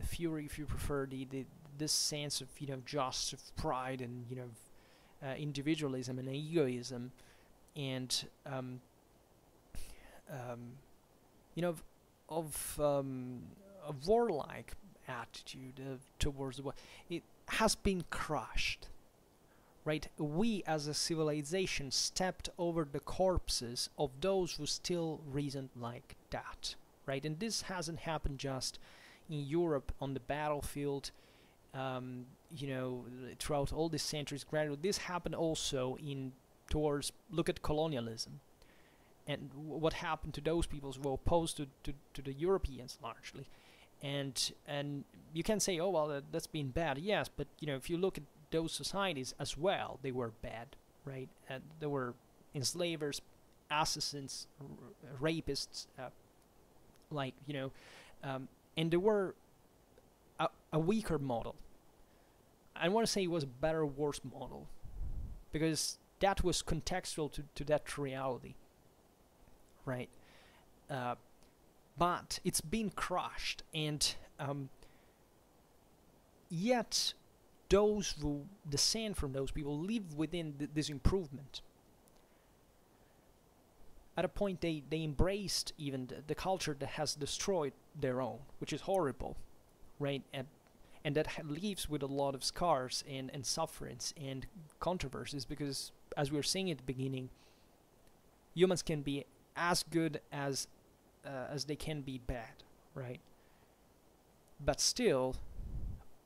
Fury, if you prefer, this sense of just of pride and individualism and egoism, and of a warlike attitude towards the world, it has been crushed, right? We as a civilization stepped over the corpses of those who still reasoned like that, right? And this hasn't happened just in Europe on the battlefield, throughout all these centuries. Gradually, this happened also look at colonialism, and what happened to those peoples who were opposed to the Europeans largely. And you can say, oh well, that's been bad. Yes, but if you look at those societies as well, they were bad, right? And there were enslavers, assassins, rapists, and there were a weaker model. I want to say it was a better or worse model, because that was contextual to that reality, right? But it's been crushed, and yet those who descend from those people live within this improvement. At a point, they embraced even the culture that has destroyed their own, which is horrible, right? And that leaves with a lot of scars and sufferings and controversies, because, as we were saying at the beginning, humans can be as good as they can be bad, right? But still,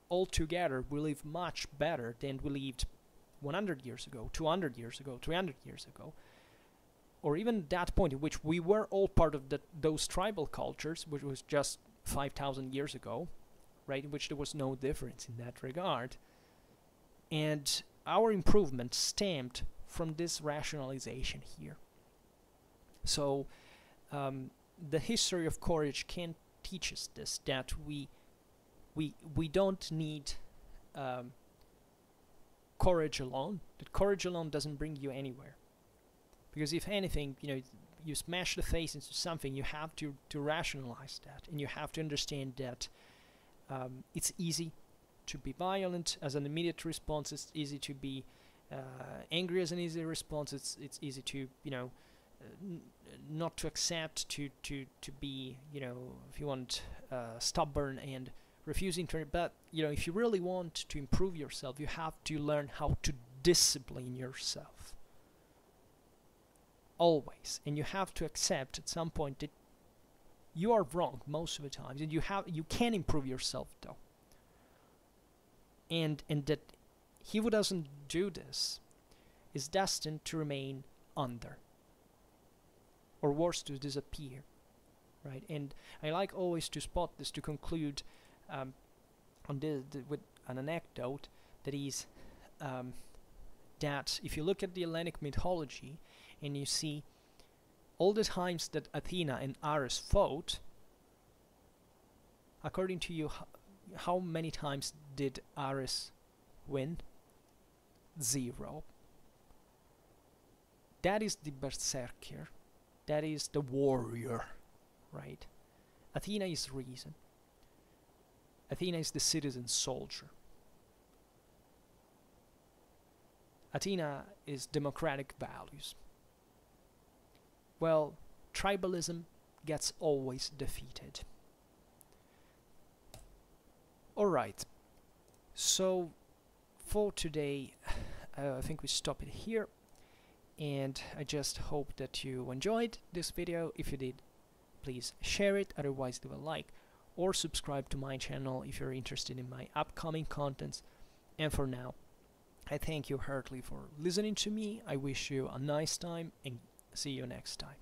altogether, we live much better than we lived 100 years ago, 200 years ago, 300 years ago, or even that point in which we were all part of those tribal cultures, which was just 5,000 years ago, right, in which there was no difference in that regard. And our improvement stemmed from this rationalization here. So the history of courage can teach us this, that we don't need courage alone. That courage alone doesn't bring you anywhere. Because if anything, you smash the face into something, you have to rationalize that, and you have to understand that it's easy to be violent as an immediate response. It's easy to be angry as an easy response. It's easy to not to accept, to be if you want stubborn and refusing to. But if you really want to improve yourself, you have to learn how to discipline yourself. Always. And you have to accept at some point that you are wrong most of the times, and you can improve yourself though. And that he who doesn't do this is destined to remain under, or worse, to disappear, right? And I like always to spot this, to conclude on with an anecdote that is that if you look at the Hellenic mythology and you see all the times that Athena and Ares fought, according to you, how many times did Ares win? 0. That is the berserker. That is the warrior, right? Athena is reason. Athena is the citizen soldier. Athena is democratic values. Well, tribalism gets always defeated. Alright, so for today, I think we stop it here, and I just hope that you enjoyed this video. If you did, please share it, otherwise leave a like, or subscribe to my channel if you're interested in my upcoming contents. And for now, I thank you heartily for listening to me. I wish you a nice time, and see you next time.